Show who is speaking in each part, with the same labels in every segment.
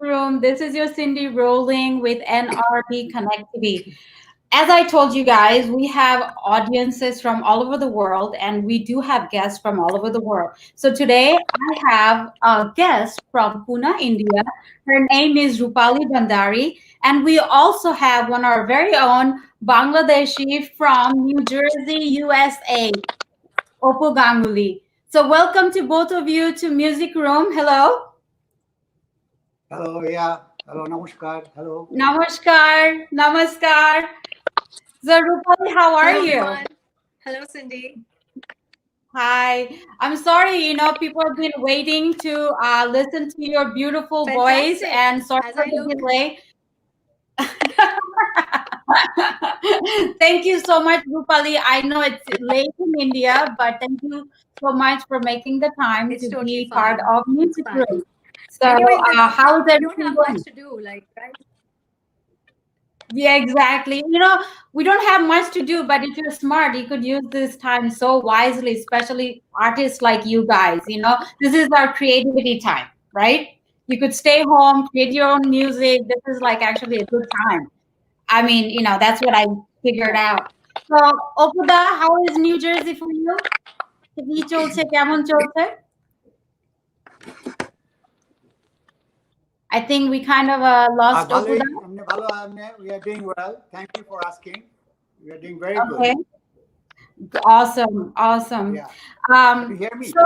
Speaker 1: Room. This is your Cindy rolling with NRB Connectivity. As I told you guys, we have audiences from all over the world, and we do have guests from all over the world. So today I have a guest from Pune, India. Her name is Rupali Bhandari, and we also have one of our very own Bangladeshi from New Jersey, USA, Opo Ganguly. So welcome to both of you to Music Room. Hello.
Speaker 2: Hello, yeah. Hello, namaskar. Hello.
Speaker 1: Namaskar. Namaskar. So Rupali, how are
Speaker 3: Hello,
Speaker 1: you?
Speaker 3: everyone. Hello, Cindy.
Speaker 1: Hi. I'm sorry, people have been waiting to listen to your beautiful voice,
Speaker 3: Fantastic.
Speaker 1: and sorry
Speaker 3: As
Speaker 1: for
Speaker 3: I
Speaker 1: the
Speaker 3: look,
Speaker 1: delay. Thank you so much, Rupali. I know it's late in India, but thank you so much for making the time
Speaker 3: it's
Speaker 1: to
Speaker 3: totally
Speaker 1: be part
Speaker 3: fine.
Speaker 1: of
Speaker 3: It's
Speaker 1: Music
Speaker 3: fine.
Speaker 1: Room. So,
Speaker 3: Anyway, in the
Speaker 1: how is
Speaker 3: lockdown, we don't
Speaker 1: everything
Speaker 3: have much
Speaker 1: going?
Speaker 3: to do, like, right?
Speaker 1: Yeah, exactly. We don't have much to do, but if you're smart, you could use this time so wisely, especially artists like you guys. This is our creativity time, right? You could stay home, create your own music. This is like actually a good time. I mean, that's what I figured
Speaker 3: Yeah.
Speaker 1: out. So, Okuda, how is New Jersey for you? কি চলছে কেমন চলছে? I think we kind of lost
Speaker 2: Bhaloi,
Speaker 1: Okuda.
Speaker 2: we are doing well. Thank you for asking. We are doing very good.
Speaker 1: Okay. Awesome. Awesome.
Speaker 2: Yeah. Can you
Speaker 1: Um,
Speaker 2: hear me?
Speaker 1: so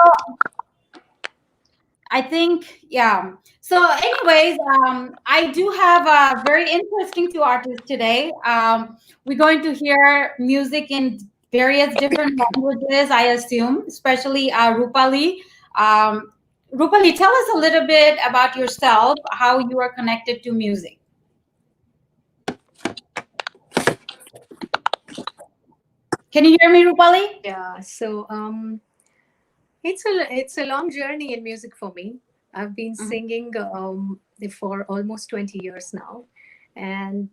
Speaker 1: I think, yeah. So, anyways, I do have a very interesting two artists today. We're going to hear music in various different languages, I assume, especially Rupali. Um, Rupali, tell us a little bit about yourself, how you are connected to music. Can you hear me, Rupali?
Speaker 3: Yeah. It's a long journey in music for me. I've been
Speaker 1: Mhm.
Speaker 3: singing for almost 20 years now, and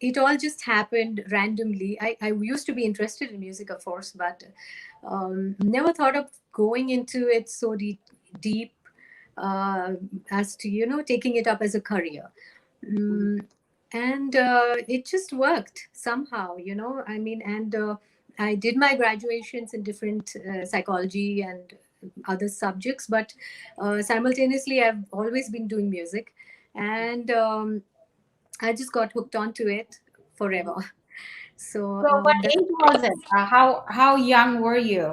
Speaker 3: it all just happened randomly. I used to be interested in music, of course, but never thought of going into it so deep as to taking it up as a career. Mm, and it just worked somehow, I mean, and I did my graduations in different psychology and other subjects, but simultaneously I've always been doing music, and I just got hooked onto it forever. So
Speaker 1: So, what
Speaker 3: that's
Speaker 1: age was it? How young were you?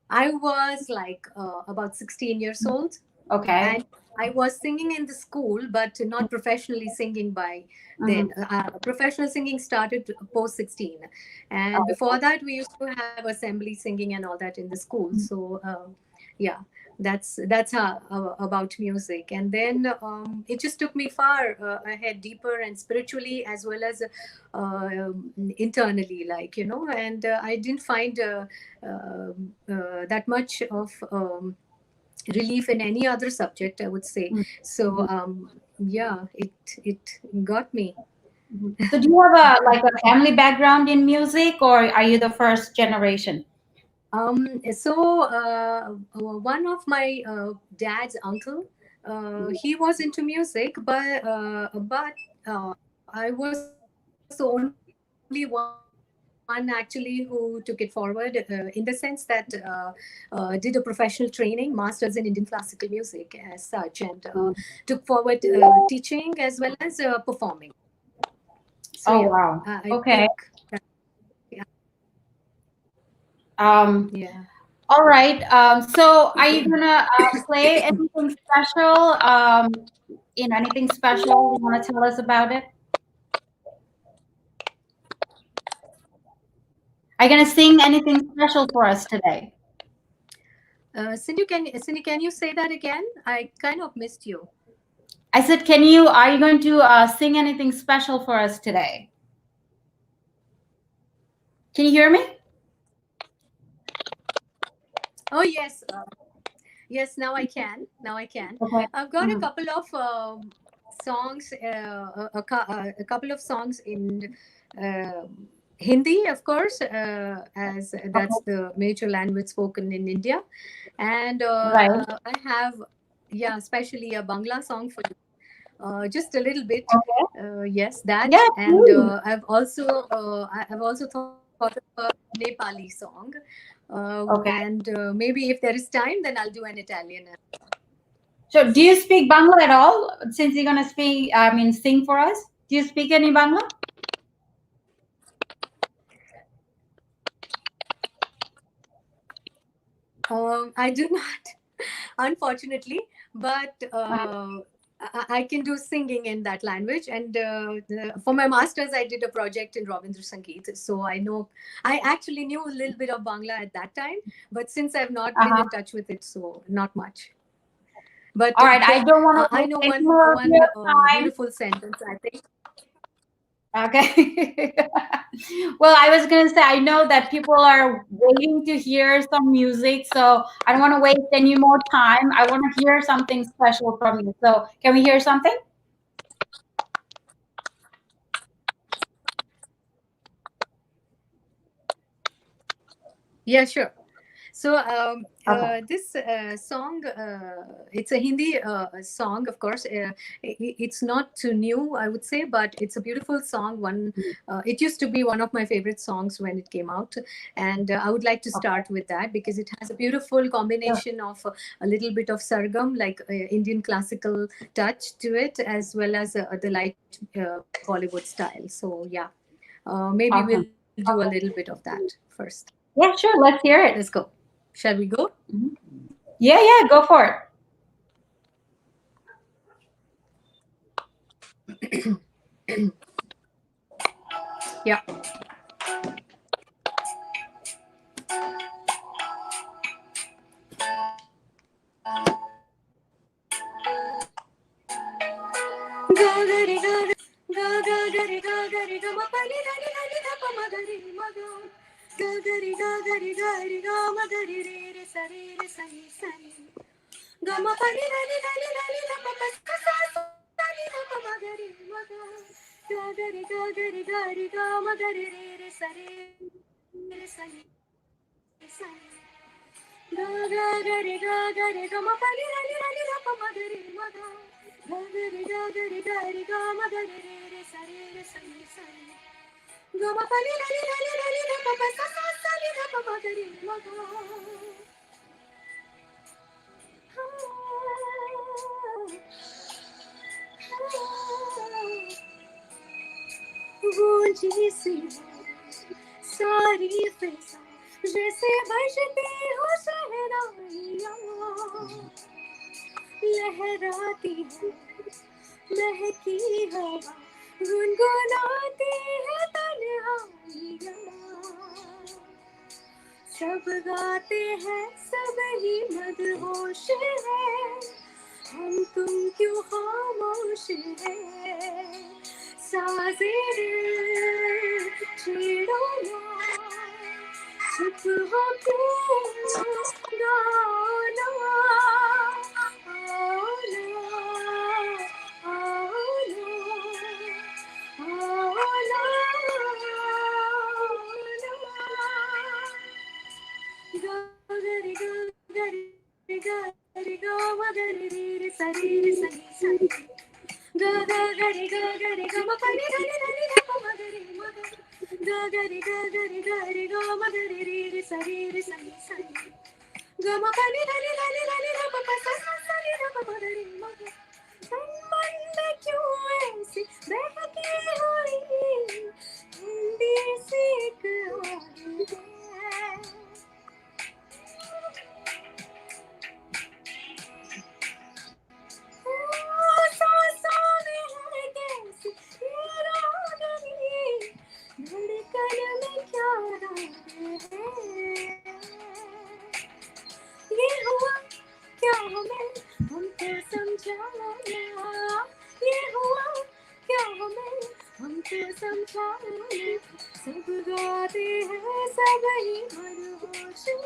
Speaker 3: I was like about 16 years old,
Speaker 1: Okay.
Speaker 3: and I was singing in the school, but not professionally singing by
Speaker 1: Mhm.
Speaker 3: then. Professional singing started post 16, and before that, we used to have assembly singing and all that in the school. So, yeah, that's how about music. And then it just took me far ahead, deeper and spiritually as well as internally, like and I didn't find that much of. Relief in any other subject, I would say. So yeah, it got me.
Speaker 1: So do you have a family background in music, or are you the first generation?
Speaker 3: One of my dad's uncle, he was into music, but I was the only one actually who took it forward in the sense that did a professional training, masters in Indian classical music as such, and took forward teaching as well as performing. So yeah,
Speaker 1: Oh
Speaker 3: I
Speaker 1: wow.
Speaker 3: think
Speaker 1: Okay.
Speaker 3: yeah,
Speaker 1: Um,
Speaker 3: yeah.
Speaker 1: all right. So are you gonna play anything special? Anything special you wanna tell us about it? Are you gonna sing anything special for us today?
Speaker 3: Cindy, can you say that again? I kind of missed you.
Speaker 1: I said, are you going to sing anything special for us today? Can you hear me?
Speaker 3: Oh yes, yes. Now I can. Now I can.
Speaker 1: Okay.
Speaker 3: I've got a
Speaker 1: Mhm.
Speaker 3: couple of songs, a couple of songs in uh, Hindi, of course, as that's
Speaker 1: Okay.
Speaker 3: the major language spoken in India, and
Speaker 1: Right.
Speaker 3: I have yeah, especially a Bangla song for you. Just a little bit.
Speaker 1: Okay.
Speaker 3: Yes, that,
Speaker 1: Yeah,
Speaker 3: and
Speaker 1: please.
Speaker 3: I've also thought of a Nepali song,
Speaker 1: Okay.
Speaker 3: and maybe if there is time, then I'll do an Italian.
Speaker 1: So, do you speak Bangla at all? Since you're gonna speak, I mean, sing for us. Do you speak any Bangla?
Speaker 3: I do not, unfortunately, but I can do singing in that language. And for my masters, I did a project in Rabindra Sangeet, so I know. I actually knew a little bit of Bangla at that time, but since I've not been
Speaker 1: Uh-huh.
Speaker 3: in touch with it, so not much. But
Speaker 1: All right. I don't want to
Speaker 3: I
Speaker 1: waste
Speaker 3: know
Speaker 1: any
Speaker 3: one
Speaker 1: more of your time.
Speaker 3: beautiful sentence. I think.
Speaker 1: Okay. Well, I was gonna say I know that people are waiting to hear some music, so I don't want to waste any more time. I want to hear something special from you. So, can we hear something?
Speaker 3: Yeah, sure. So
Speaker 1: Okay.
Speaker 3: this song, it's a Hindi song, of course. It's not too new, I would say, but it's a beautiful song. It used to be one of my favorite songs when it came out, and I would like to
Speaker 1: Okay.
Speaker 3: start with that because it has a beautiful
Speaker 1: Sure.
Speaker 3: combination of a little bit of sargam, like Indian classical touch to it, as well as the light Bollywood style. So yeah, maybe we'll
Speaker 1: Awesome.
Speaker 3: do a little bit
Speaker 1: Okay.
Speaker 3: of that first.
Speaker 1: Yeah, sure. Let's hear
Speaker 3: Let's
Speaker 1: it.
Speaker 3: go. Shall we go?
Speaker 1: Mhm. Yeah, yeah. Go for it.
Speaker 3: Yeah. Ga ga ri ga ga ri ga ri ga ma pa ni da pa ma ga ri ma ga ga ri ga ma ga re sa ga ma pa ni da pa sa ni da pa ma ga ri ma ga ri ga ma ga re sa sa ga ga ri ga ma pa ni da pa ma ga ri ma ga ma ga re sa ga ma pa ni da pa sa ni da pa ma ga ri ma ga गूंजी सी सारी फिजा जैसे बजती हो शहनाइयाँ लहराती है महकी हवा गुनगुनाती है तन्हाइयाँ सब गाते हैं सब ही मदहोश है हम तुम क्यों खामोश है साजे दिल छेड़ो ना चुप होके गाना आओ ना आओ ना गरी गरी गरी ग मगरी रे सरी रे सनी सनी ग ग गरी ग म पनी धनी ध प मगरी मग गरी ग मगरी रे सरी रे सनी सनी ग म पनी धनी ध प प स स नी ध प मगरी मग मन में क्यों ऐसी बहकी हुई ठंडी सी एक आवाज़ है सांसों में है कैसी ये रागनी धड़कन में क्या राग है ये हुआ क्या हमें हमको समझाना ये हुआ क्या हमें हमको समझाना सब गाते हैं सब ही मदहोश है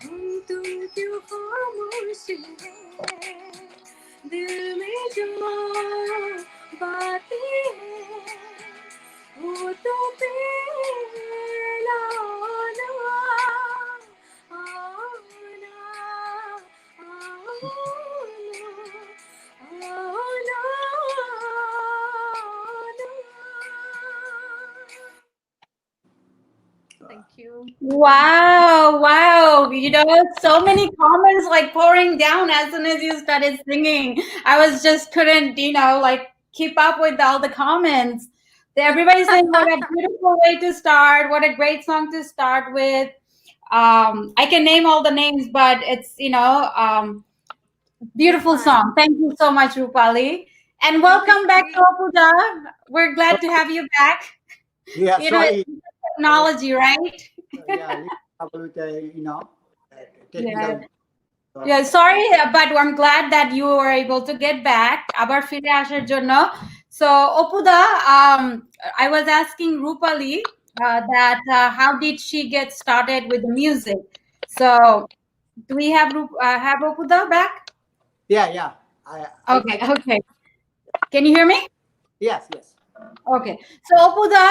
Speaker 3: हम तुम क्यों खामोश है दिल में जो बातें हैं वो तो पहला ना आना
Speaker 1: Wow, wow. So many comments like pouring down as soon as you started singing. I was just couldn't, like keep up with all the comments. Everybody's saying what a beautiful way to start, what a great song to start with. I can name all the names, but it's,
Speaker 3: You're
Speaker 1: beautiful
Speaker 3: fine.
Speaker 1: song. Thank you so much, Rupali. And
Speaker 3: Thank you
Speaker 1: welcome
Speaker 3: for
Speaker 1: back to
Speaker 3: being.
Speaker 1: Opuda. We're glad to have you back.
Speaker 2: Yeah,
Speaker 1: It's
Speaker 2: sorry. I was,
Speaker 1: technology, right?
Speaker 2: yeah, little trouble with
Speaker 1: Yeah.
Speaker 2: technical.
Speaker 1: Yeah, sorry, but I'm glad that you were able to get back. আবার ফিরে আসার জন্য. So, Opuda, I was asking Rupali that how did she get started with the music? So, do we have Opuda back?
Speaker 2: Yeah, yeah.
Speaker 1: Okay, okay. Can you hear me?
Speaker 2: Yes, yes.
Speaker 1: Okay so অপুদা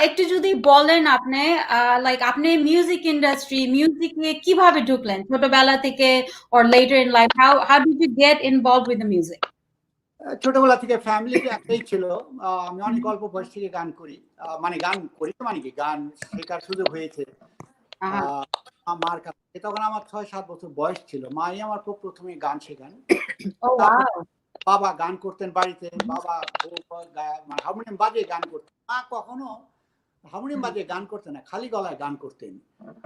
Speaker 1: একটু যদি বলেন আপনি like আপনি music industry music নিয়ে কিভাবে ঢুকলেন ছোটবেলা থেকে or later in life how did you get involved with the music
Speaker 2: ছোটবেলা থেকে ফ্যামিলিতে একটাই ছিল। আমি অনেক অল্প বয়স থেকে গান করি। মানে গান করি তো মানে কি গান শেখার সুযোগ হয়েছে। আমার কাছে তখন আমার ৬-৭ বছর বয়স ছিল। মাই আমার প্রথমে গান শেখান।
Speaker 1: oh
Speaker 2: তারপর
Speaker 1: wow
Speaker 2: বাবা গান করতেন বাড়িতে। বাবা মানে হারমোনিয়াম বাজিয়ে গান করতেন। মা কখনো হারমোনিয়াম বাজিয়ে গান করতেন না, খালি গলায় গান করতেন।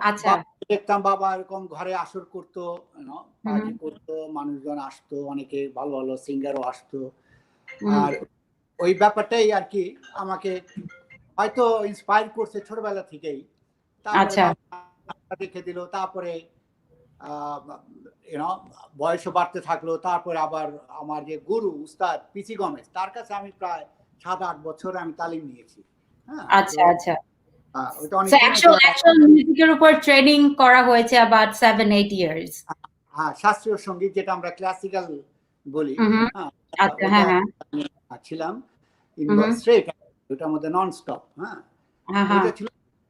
Speaker 1: আচ্ছা
Speaker 2: দেখতাম বাবা এরকম ঘরে আসর করতো, পার্টি করতো, মানুষজন আসতো, অনেকে ভালো ভালো সিঙ্গারও আসতো। আর ওই ব্যাপারটাই আর কি আমাকে হয়তো ইন্সপায়ার করছে ছোটবেলা থেকেই। তারপরে
Speaker 1: আচ্ছা
Speaker 2: বাবা রেখে দিল, তারপরে বয়সও বাড়তে থাকলো। তারপরে আবার আমার যে গুরু উস্তাদ পিসি গমেজ, তার কাছে আমি প্রায় 7-8 বছর আমি তালিম নিয়েছি। হ্যাঁ, তো
Speaker 1: আচ্ছা আচ্ছা
Speaker 2: ওটা
Speaker 1: সো
Speaker 2: অনেকদিন
Speaker 1: অ্যাকচুয়াল মিউজিকের উপর ট্রেনিং করা হয়েছে about 7-8 years
Speaker 2: হ্যাঁ, শাস্ত্রীয় সঙ্গীত যেটা আমরা ক্লাসিক্যাল বলি, হ্যাঁ,
Speaker 1: আচ্ছা
Speaker 2: ওইটা
Speaker 1: হ্যাঁ হ্যাঁ
Speaker 2: ছিলাম স্ট্রেট, ওটার মধ্যে নন স্টপ। হ্যাঁ,
Speaker 1: হ্যাঁ হ্যাঁ
Speaker 2: ওইটা ছিল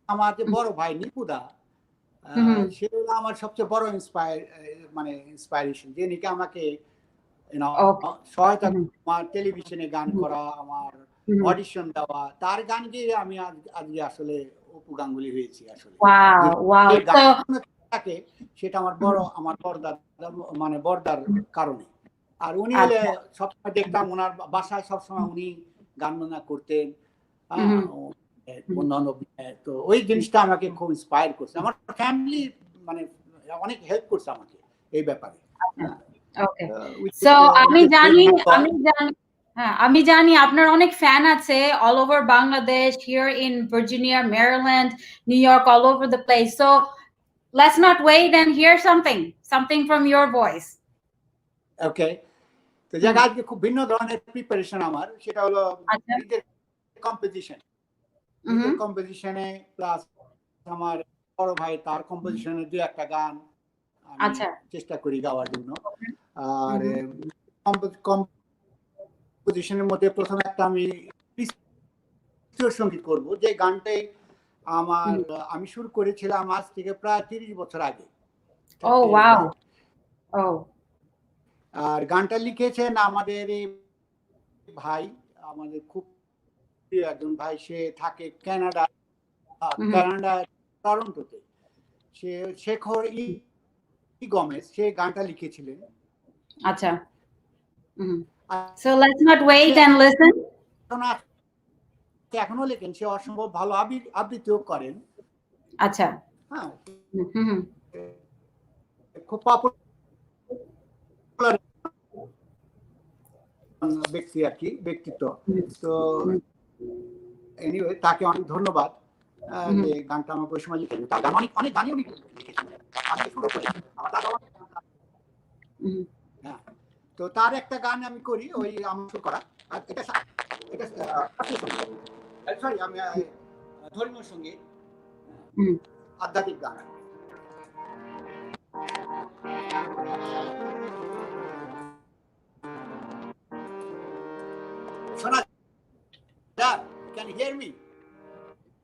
Speaker 2: আমার যে বড় ভাই নিপুদা, সে হলো আমার সবচেয়ে বড় মানে ইন্সপাইরেশন, যে নাকি আমাকে
Speaker 1: ওকে
Speaker 2: সহায়তা, আমার টেলিভিশনে গান করা, আমার অডিশন দেওয়া, তার গান গিয়ে আমি আজকে আসলে অপু গাঙ্গুলি হয়েছি আসলে।
Speaker 1: wow wow
Speaker 2: যে
Speaker 1: so
Speaker 2: গান থাকে সেটা আমার বড়দার মানে বড়দার কারণে। আর উনি হলে
Speaker 1: আচ্ছা
Speaker 2: সবসময় দেখতাম ওনার বাসায় সবসময় উনি গান বাজনা করতেন। অন্যান্য তো ওই জিনিসটা আমাকে খুব ইন্সপায়ার করছে। আমার ফ্যামিলি মানে অনেক হেল্প করছে আমাকে এই ব্যাপারে।
Speaker 1: ওকে সো আমি জানি আপনার অনেক ফ্যান আছে all over Bangladesh, here in Virginia, Maryland, New York, all over the place. So let's not wait and hear something from your voice.
Speaker 2: ওকে, তো যাক আজকে খুব ভিন্ন ধরনের প্রিপারেশন আমার, সেটা হলো নিজের কম্পোজিশন। নিজের কম্পোজিশনে প্লাস আমার বড় ভাই তার কম্পোজিশনে দুই একটা গান আমি চেষ্টা করি গাওয়ার জন্য। আর কম্পোজিশনের মধ্যে প্রথমে একটা আমি সঙ্গীত করব, যে গানটাই আমি শুরু করেছিলাম আজ থেকে প্রায় 30 বছর আগে। আর গানটা লিখেছেন আমাদের এই ভাই, আমাদের খুব প্রিয় একজন ভাই, সে থাকে কানাডা টরন্টোতে। সে শেখর গমেজ, সে গানটা লিখেছিলেন।
Speaker 1: আচ্ছা so let's not wait and listen.
Speaker 2: এখনো লেখেন, সে অসম্ভব ভালো আবৃত্তিও করেন।
Speaker 1: আচ্ছা
Speaker 2: হ্যাঁ, খুব পপুলার ব্যক্তি আর কি, ব্যক্তিত্ব। তো এনিওয়ে তাকে অনেক ধন্যবাদ যে গানটা আমার ওই সময় লিখেছেন। তার গান অনেক গানই উনি লিখেছেন। হ্যাঁ, তো তার একটা গান আমি করি, ওই আমার শুরু করা। আর এটা সরি, আমি ধর্মীয় সঙ্গীত, আধ্যাত্মিক গান। শোনা যায়? Can you hear me?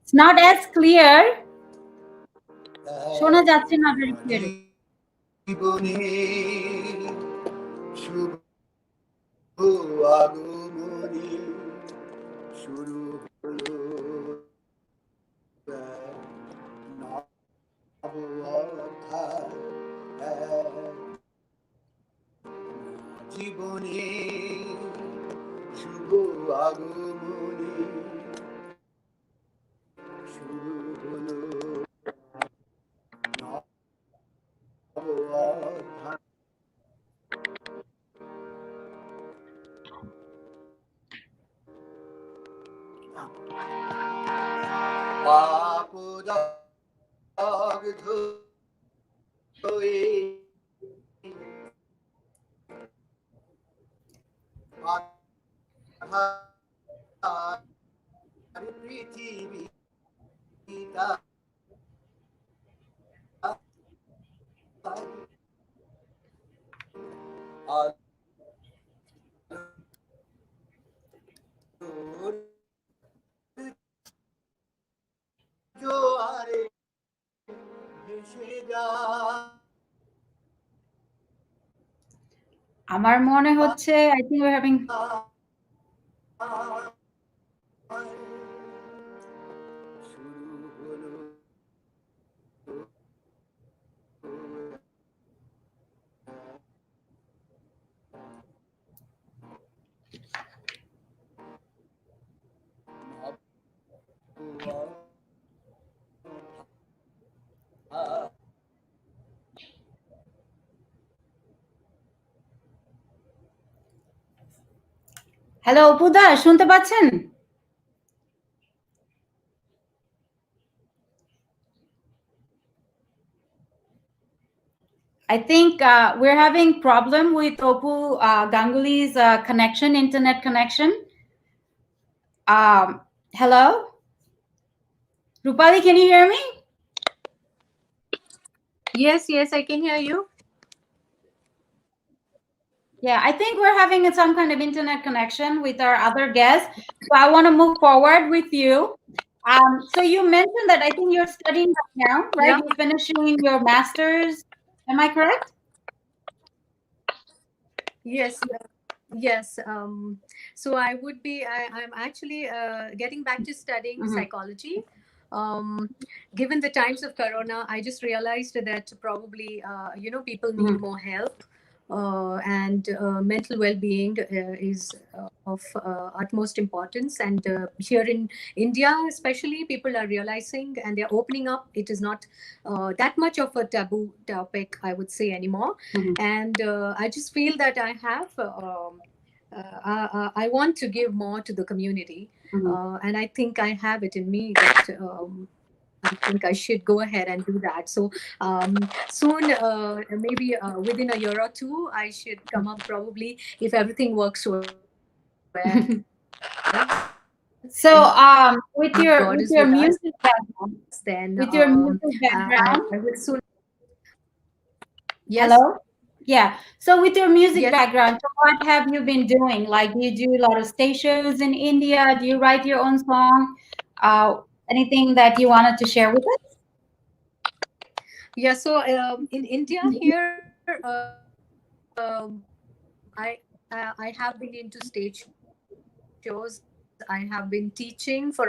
Speaker 1: It's not as clear. শোনা যাচ্ছে না very clearly.
Speaker 2: জীবনে শুভ আগমনে শুরু হলো জীবনে শুভ আগমনে শুরু হলো নব অধ্যায়। পাপ দগ্ধ হয়ে আধার পৃথিবী আলোর জোয়ারে ভেসে যায়।
Speaker 1: আমার মনে হচ্ছে I think we're having
Speaker 2: শুরু হলো
Speaker 1: হ্যালো অপুদা শুনতে পাচ্ছেন? I think we're having problem with Opu Ganguly's connection, internet connection. Hello? Rupali, can you hear me?
Speaker 3: Yes, I can hear you.
Speaker 1: Yeah, I think we're having some kind of internet connection with our other guests. So I want to move forward with you. So you mentioned that I think you're studying right now, right?
Speaker 3: Yeah.
Speaker 1: You're finishing your master's. Am I correct?
Speaker 3: Yes. Yes. So I would be. I'm actually getting back to studying psychology. Given the times of Corona, I just realized that probably people need more help, and mental well-being is of utmost importance. And here in India, especially, people are realizing and they're opening up. It is not that much of a taboo topic, I would say, anymore. And I just feel that I have. I want to give more to the community, and I think I have it in me that I think I should go ahead and do that. So soon, maybe within a year or two, I should come up probably if everything works well.
Speaker 1: So
Speaker 3: If
Speaker 1: with
Speaker 3: God
Speaker 1: your
Speaker 3: is
Speaker 1: with
Speaker 3: with
Speaker 1: your
Speaker 3: us,
Speaker 1: music background,
Speaker 3: then
Speaker 1: with your music background,
Speaker 3: I will soon. Yes.
Speaker 1: hello? Yeah. So with your music
Speaker 3: Yes.
Speaker 1: background, so what have you been doing? Like, do you do a lot of stage shows in India? Do you write your own song? Anything that you wanted to share with us?
Speaker 3: Yeah. So in India here, I have been into stage shows. I have been teaching for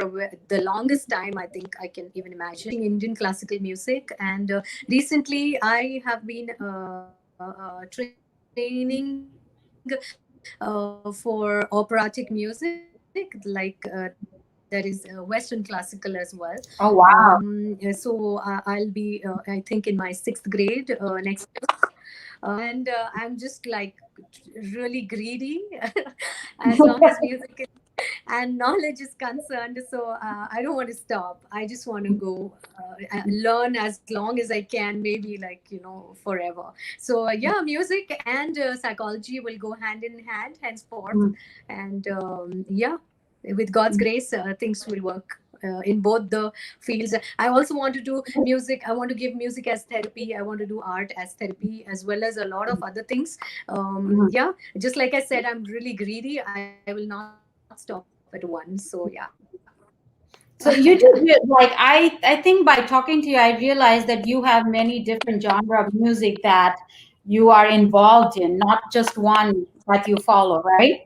Speaker 3: the longest time. I think I can even imagine. Teaching Indian classical music, and recently I have been training for operatic music, like that is Western classical as well.
Speaker 1: Oh, wow.
Speaker 3: So I'll be, I think, in my sixth grade next year. And I'm just like really greedy as long as music and knowledge is concerned. So I don't want to stop. I just want to go learn as long as I can, maybe like, forever. So yeah, music and psychology will go hand in hand henceforth. And yeah, with God's grace, things will work. In both the fields, I also want to do music. I want to give music as therapy. I want to do art as therapy, as well as a lot of other things. Yeah, just like I said, I'm really greedy. I will not stop at one. So yeah.
Speaker 1: So you do like I think by talking to you, I realized that you have many different genre of music that you are involved in, not just one that you follow, right?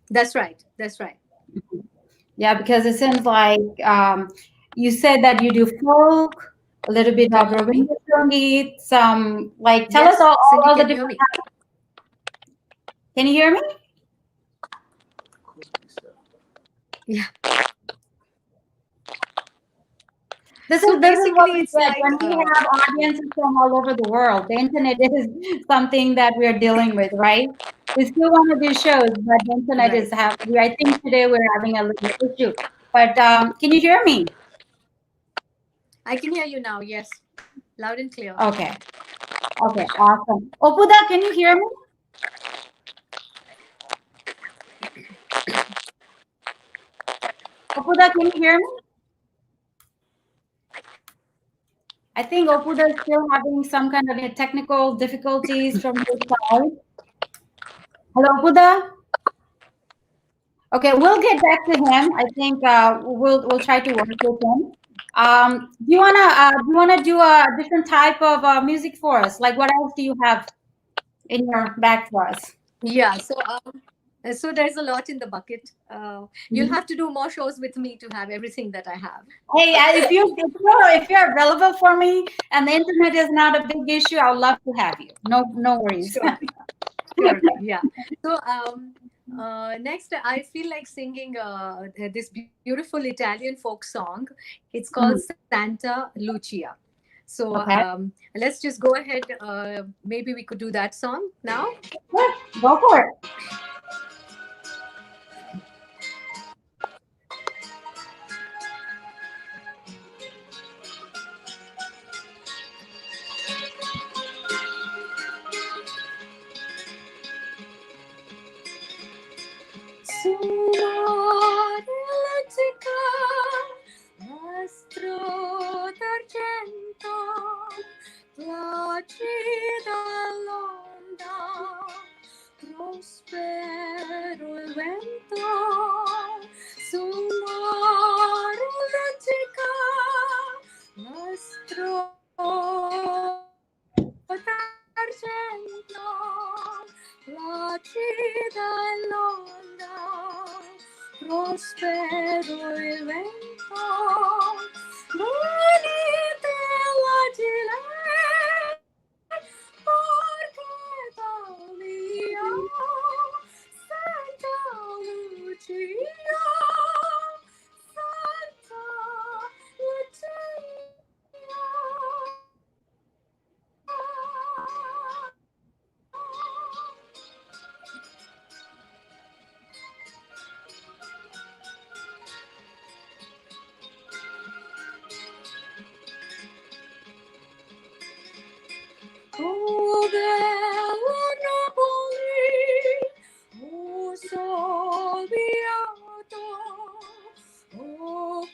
Speaker 3: That's right. That's right.
Speaker 1: Yeah, because it seems like you said that you do folk, A little bit
Speaker 3: Can
Speaker 1: of
Speaker 3: you hear me?
Speaker 1: Rabindra Sangeet, some like tell us
Speaker 3: Yes, Cindy,
Speaker 1: all the
Speaker 3: can you hear
Speaker 1: different
Speaker 3: me?
Speaker 1: types. Can you hear me?
Speaker 3: Yeah.
Speaker 1: This
Speaker 3: So
Speaker 1: is what
Speaker 3: basically,
Speaker 1: we
Speaker 3: it's
Speaker 1: get
Speaker 3: like,
Speaker 1: when we have audiences from all over the world. The internet is something that we are dealing with, right? We still want to do shows, but the internet
Speaker 3: right.
Speaker 1: is having. I think today we're having a little issue. But can you hear me?
Speaker 3: I can hear you now. Yes, loud and clear.
Speaker 1: Okay. Okay. Awesome. Opuda, can you hear me? Opuda, can you hear me? I think Opuda is still having some kind of technical difficulties from his side. Hello, Opuda. Okay, we'll get back to him. I think we'll try to work with him. Do you wanna do a different type of music for us? Like what else do you have in your bag for us?
Speaker 3: Yeah. So there's a lot in the bucket. You'll
Speaker 1: Mhm.
Speaker 3: have to do more shows with me to have everything that I have.
Speaker 1: Hey, if you're available for me and the internet is not a big issue, I would love to have you. No worries.
Speaker 3: Surely, surely. Yeah. So next, I feel like singing this beautiful Italian folk song. It's called
Speaker 1: Mm,
Speaker 3: Santa Lucia. So
Speaker 1: okay,
Speaker 3: let's just go ahead. Maybe we could do that song now.
Speaker 1: sure, go for it.
Speaker 3: Sumarellatica, nastro d'argento, placida l'onda, prospero il vento. Sumarellatica, nastro d'argento, placida l'onda, prospero il vento, venite la gilet, perché Italia, Santa Lucia, Santa Oh, bella Napoli, oh, so beato, oh,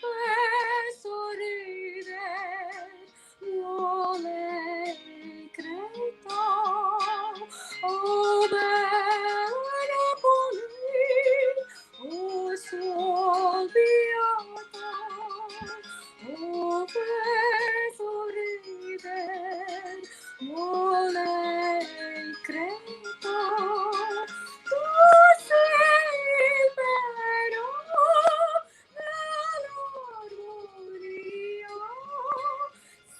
Speaker 3: sorride, vuole credo. Oh, bella Napoli, oh, so beato, oh, sorride, vuole credo. Tu sei il vero dell'armonia,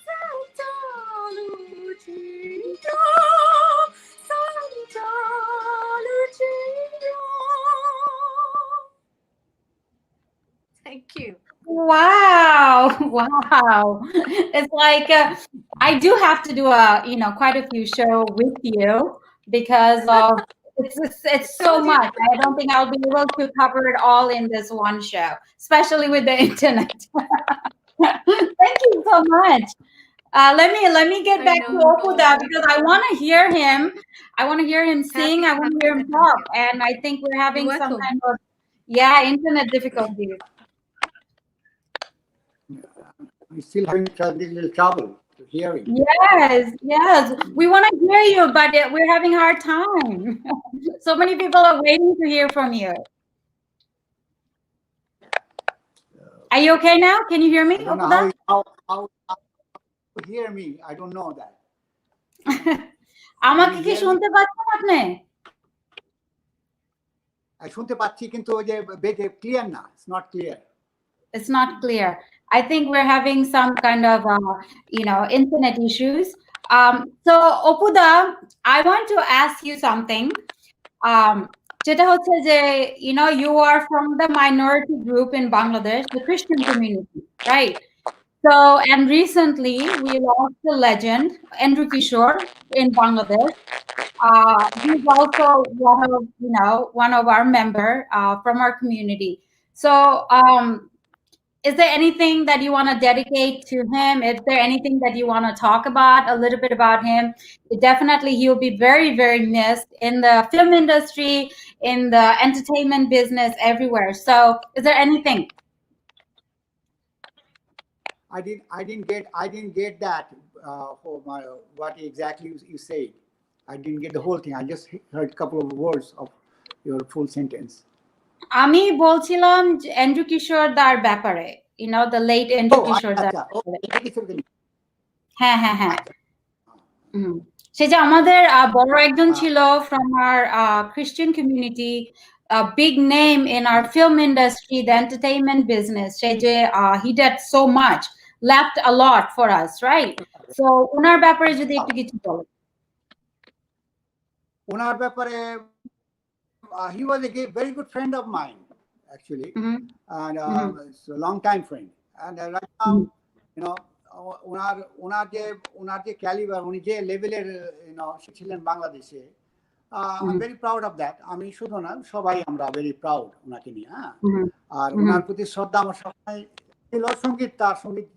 Speaker 3: Santa Lucia, Santa Lucia. Thank you.
Speaker 1: Wow, wow. It's like I do have to do quite a few show with you because of it's so
Speaker 3: Told you.
Speaker 1: much. I don't think I'll be able to cover it all in this one show, especially with the internet. Thank you so much. Let me get
Speaker 3: I
Speaker 1: back to
Speaker 3: know, no
Speaker 1: Okuda because I
Speaker 3: problem.
Speaker 1: want to hear him. I want to hear him sing. I want to
Speaker 3: Happy
Speaker 1: hear
Speaker 3: to
Speaker 1: him
Speaker 3: have
Speaker 1: talk.
Speaker 3: you.
Speaker 1: And I think we're
Speaker 3: You're
Speaker 1: having some
Speaker 3: welcome.
Speaker 1: kind of internet difficulties.
Speaker 2: I'm still having a little trouble to hearing.
Speaker 1: Yes, yes. We want to hear you, but we're having a hard time. So many people are waiting to hear from you. Are you okay now? Can you hear me,
Speaker 2: I don't know
Speaker 1: Okuda?
Speaker 2: how to hear me. I don't know that.
Speaker 1: আমাকে
Speaker 2: Can you
Speaker 1: কি
Speaker 2: hear me?
Speaker 1: শুনতে পাচ্ছেন আপনি?
Speaker 2: শুনতে পাচ্ছি কিন্তু ওই যে বেজে ক্লিয়ার না, it's not clear.
Speaker 1: It's not clear. I think we're having some kind of, internet issues. So, Opuda, I want to ask you something. Um, যেটা হচ্ছে যে, you are from the minority group in Bangladesh, the Christian community, right? So, and recently we lost the legend, Andrew Kishore in Bangladesh. He's also one of our member from our community. So, is there anything that you want to dedicate to him? Is there anything that you want to talk about a little bit about him? Definitely, he'll be very, very missed in the film industry, in the entertainment business, everywhere. So, is there anything?
Speaker 2: I didn't get that what exactly you said. I didn't get the whole thing. I just heard a couple of words of your full sentence.
Speaker 1: আমি বলছিলাম Andrew কিশোর দার ব্যাপারে, the late Andrew Kishore দার। হ্যাঁ হ্যাঁ হ্যাঁ। সে যে আমাদের বড় একজন ছিল from our Christian community, a big name in our film industry, the entertainment business. সে যে he did so much, left a lot for us, right? So ওনার ব্যাপারে যদি একটু কিছু বলেন।
Speaker 2: ওনার ব্যাপারে he was a very good friend of mine, actually, and it's a long time friend. And right now, ওনার যে calibre, উনি যে লেভেলের ছিলেন বাংলাদেশে, I'm very proud of that. আমি শুধু না, সবাই আমরা very proud ওনাকে নিয়ে। আর ওনার প্রতি শ্রদ্ধা আমার সবসময়, সঙ্গীত তার সঙ্গীত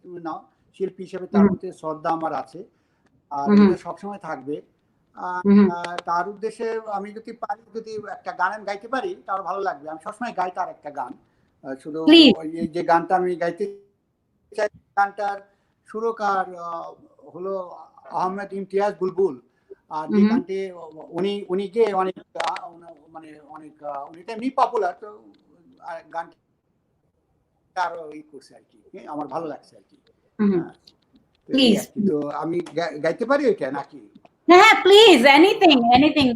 Speaker 2: শিল্পী হিসেবে তার প্রতি শ্রদ্ধা আমার আছে, আর এটা সবসময় থাকবে। তার উদ্দেশ্যে আমি যদি একটা গান গাইতে পারি তার ভালো লাগবে। আমি সবসময় গাই তার একটা গান, শুধু যে গানটা আমি গাইতে চাই, গানটার সুরকার হলো আহমেদ ইমতিয়াজ বুলবুল। আর যে গানটি উনি গিয়ে অনেক মানে অনেক উনি এমনি পপুলার, তো গানটা আরো করছে আর কি, আমার ভালো লাগছে আর কি। তো আমি গাইতে পারি ওইটা নাকি?
Speaker 1: Yeah, please, anything.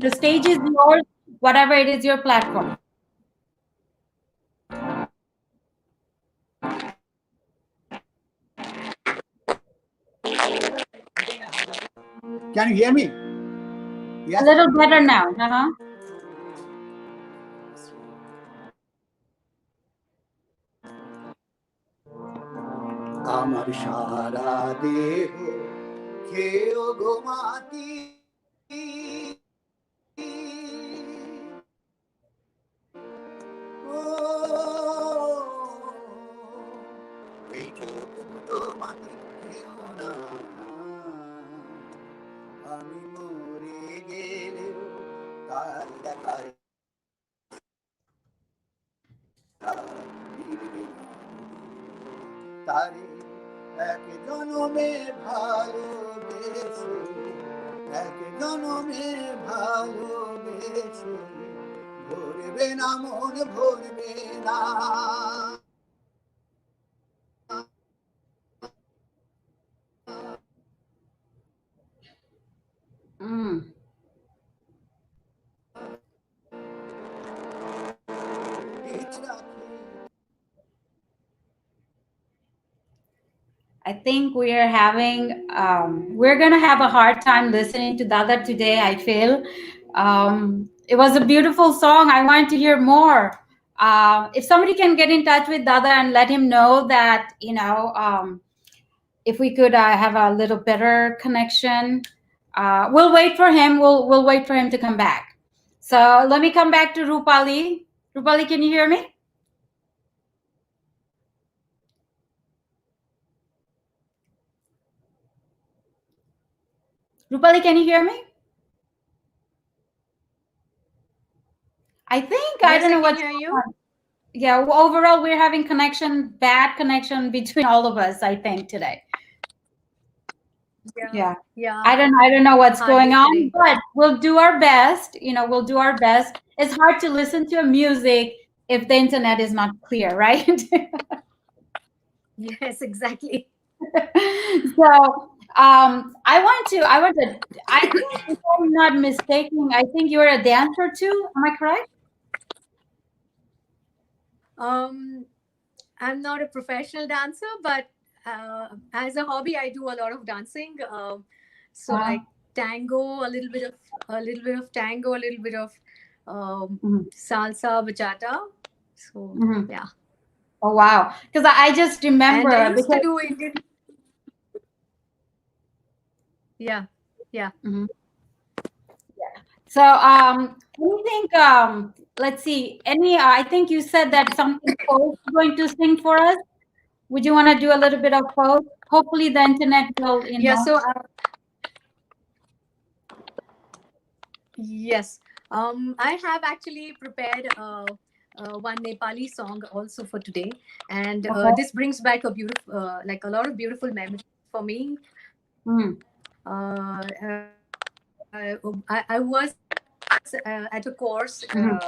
Speaker 1: The stage is yours, whatever it is, your platform.
Speaker 2: Can you hear me?
Speaker 1: Yes. A little better now.
Speaker 2: আমার সারা দেহ খেয়েও ঘুমাতি, আমি মরে গেলেও তার দেখায় তারে এক জনমে ভালোবেসে, এক জনমে ভালোবেসে ভরবে না মন, ভরবে না।
Speaker 1: I think we're going to have a hard time listening to Dada today, I feel. It was a beautiful song. I want to hear more. If somebody can get in touch with Dada and let him know that, if we could have a little better connection, we'll wait for him. We'll wait for him to come back. So let me come back to Rupali. Rupali, can you hear me? Rupali, can you hear me? I think,
Speaker 3: yes,
Speaker 1: I don't know what's
Speaker 3: going
Speaker 1: on. Yeah, overall we're having bad connection between all of us, I think, today. Yeah. I don't know what's going on, but we'll do our best. We'll do our best. It's hard to listen to music if the internet is not clear, right?
Speaker 3: Yes, exactly.
Speaker 1: So I think, if I'm not mistaken, I think you're a dancer too. Am I correct?
Speaker 3: I'm not a professional dancer, but as a hobby, I do a lot of dancing. So like tango, a little bit of tango, a little bit of salsa, bachata. So yeah.
Speaker 1: Oh wow! Because I just
Speaker 3: And I
Speaker 1: remember
Speaker 3: used to
Speaker 1: because
Speaker 3: do Indian. Yeah, yeah.
Speaker 1: so do you think let's see any I think you said that something Post is going to sing for us. Would you want to do a little bit of Post? Hopefully the internet will, you
Speaker 3: Yeah.
Speaker 1: know.
Speaker 3: So yes, I have actually prepared one Nepali song also for today, and
Speaker 1: Okay.
Speaker 3: this brings back a beautiful, like a lot of beautiful memories for me.
Speaker 1: Mm.
Speaker 3: I was at a course.
Speaker 1: Mhm.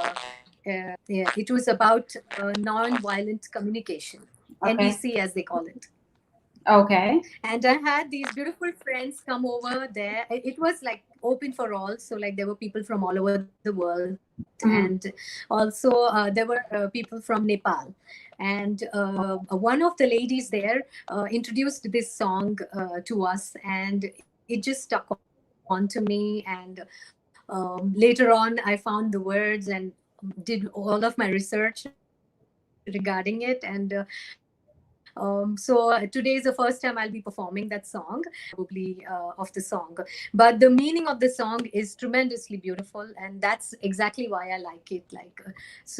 Speaker 3: Yeah, it was about non-violent communication,
Speaker 1: Okay.
Speaker 3: NVC as they call it.
Speaker 1: Okay.
Speaker 3: And I had these beautiful friends come over there. It was like open for all, so like there were people from all over the world, and
Speaker 1: Mhm.
Speaker 3: also there were people from Nepal. And one of the ladies there introduced this song to us, and it just stuck onto me. And later on, I found the words and did all of my research regarding it. And so today is the first time I'll be performing that song, probably of the song. But the meaning of the song is tremendously beautiful, and that's exactly why I like it. It's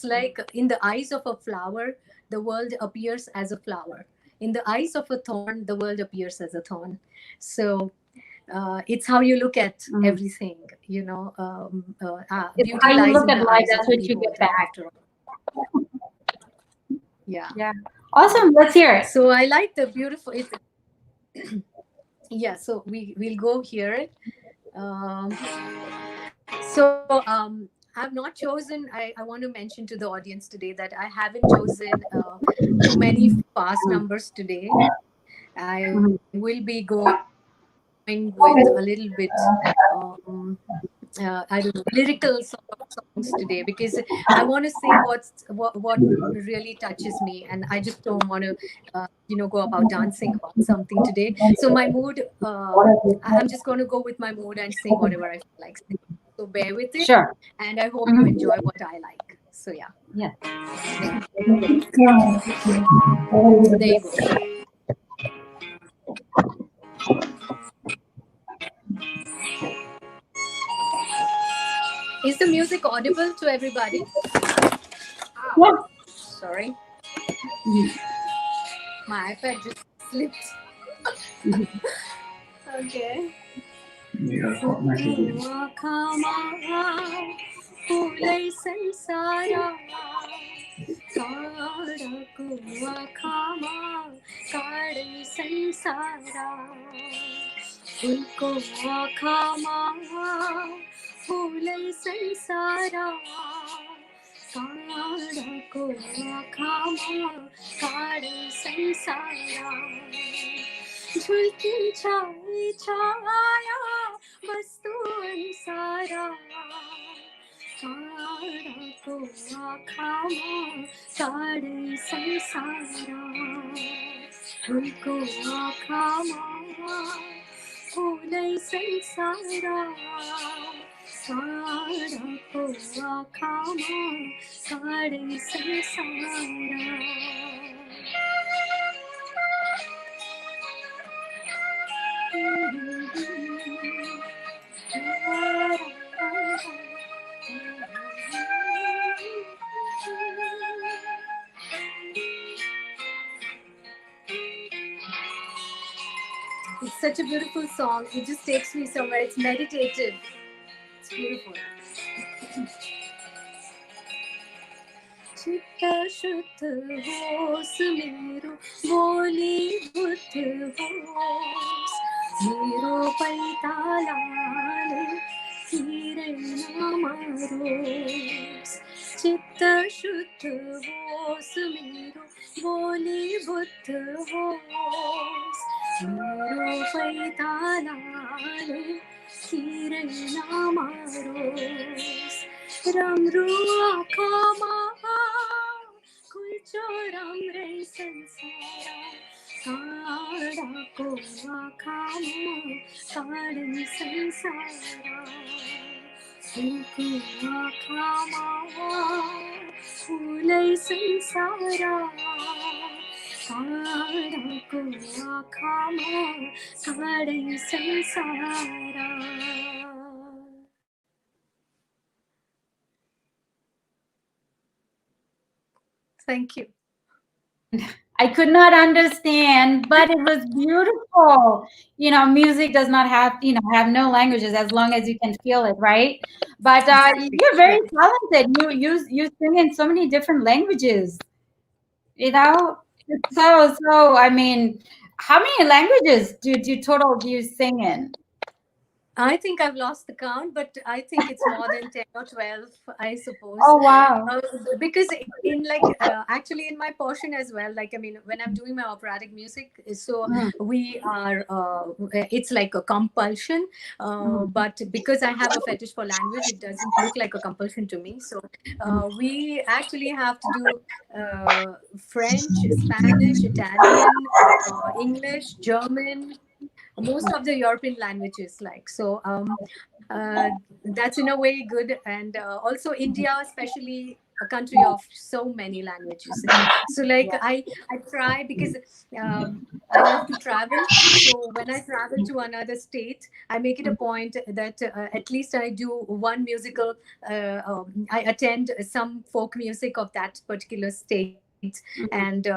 Speaker 1: Mhm.
Speaker 3: like in the eyes of a flower, the world appears as a flower. In the eyes of a thorn, the world appears as a thorn. So it's how you look at
Speaker 1: Mhm.
Speaker 3: everything,
Speaker 1: It's
Speaker 3: beauty
Speaker 1: how you
Speaker 3: lies
Speaker 1: look
Speaker 3: in
Speaker 1: at
Speaker 3: the
Speaker 1: life.
Speaker 3: eyes of
Speaker 1: That's
Speaker 3: the
Speaker 1: what you get
Speaker 3: beholder,
Speaker 1: back.
Speaker 3: after all. Yeah.
Speaker 1: Yeah. Awesome. Let's hear it.
Speaker 3: So I like the beautiful it. Yeah, so we'll go hear it. um, I've not chosen. I want to mention to the audience today that I haven't chosen too many fast
Speaker 1: Mhm.
Speaker 3: numbers today. I will
Speaker 1: Mhm.
Speaker 3: be going with a little bit um, I don't know, lyrical sort of songs today, because I want to say what really touches me, and I just don't want to, go about dancing about something today. So my mood, I'm just going to go with my mood and sing whatever I feel like singing. So bear with it,
Speaker 1: Sure.
Speaker 3: and I hope you
Speaker 1: Mhm.
Speaker 3: enjoy what I like. So yeah,
Speaker 1: Yes.
Speaker 3: there you go. Is the music audible to everybody?
Speaker 1: Yeah.
Speaker 3: Sorry,
Speaker 1: Mhm.
Speaker 3: my iPad just slipped.
Speaker 1: Mhm.
Speaker 3: Okay.
Speaker 1: Yeah, what message is it?
Speaker 3: फुलै संसार काँडको आँखामा काँडै संसार फुलको आँखामा फुलै संसार काँडको आँखामा काँडै संसार झुल्किन्छ छाया वस्तु अनुसार काँडको आँखामा काँडै संसार फुलको आँखामा फुलै संसार काँडको आँखामा काँडै संसार It's such a beautiful song. It just takes me somewhere. It's meditative. It's beautiful. चित्त शुद्ध होस् मेरो बोली बुद्ध होस् मेरो पैतालाले हिरै नमरोस् चित्त शुद्ध होस् मेरो बोली बुद्ध होस् मेरो पैतालाले हिरै नमरोस् राम्रो आँखामा खुल्दै चोरम रे संसारा साड़ा को खामो साड़म संसारा फूलको खामा फूलै संसारा साड़को खामा साड़ै संसारा. Thank you.
Speaker 1: I could not understand, but it was beautiful. You know, music does not have, have no languages as long as you can feel it, right? But
Speaker 3: Exactly.
Speaker 1: you're very
Speaker 3: Yeah.
Speaker 1: talented. You sing in so many different languages. It's so. I mean, how many languages do you sing in?
Speaker 3: I think I've lost the count, but I think it's more than 10 or 12, I suppose.
Speaker 1: Oh wow.
Speaker 3: Because in actually in my portion as well, like, I mean, when I'm doing my operatic music, so we are, it's like a compulsion. But because I have a fetish for language, it doesn't look like a compulsion to me. So we actually have to do French, Spanish, Italian, English, German, most of the European languages, like, so that's in a way good. And also India, especially a country of so many languages. So like I try, because I love to travel. So when I travel to another state, I make it a point that at least I do one musical, I attend some folk music of that particular state, and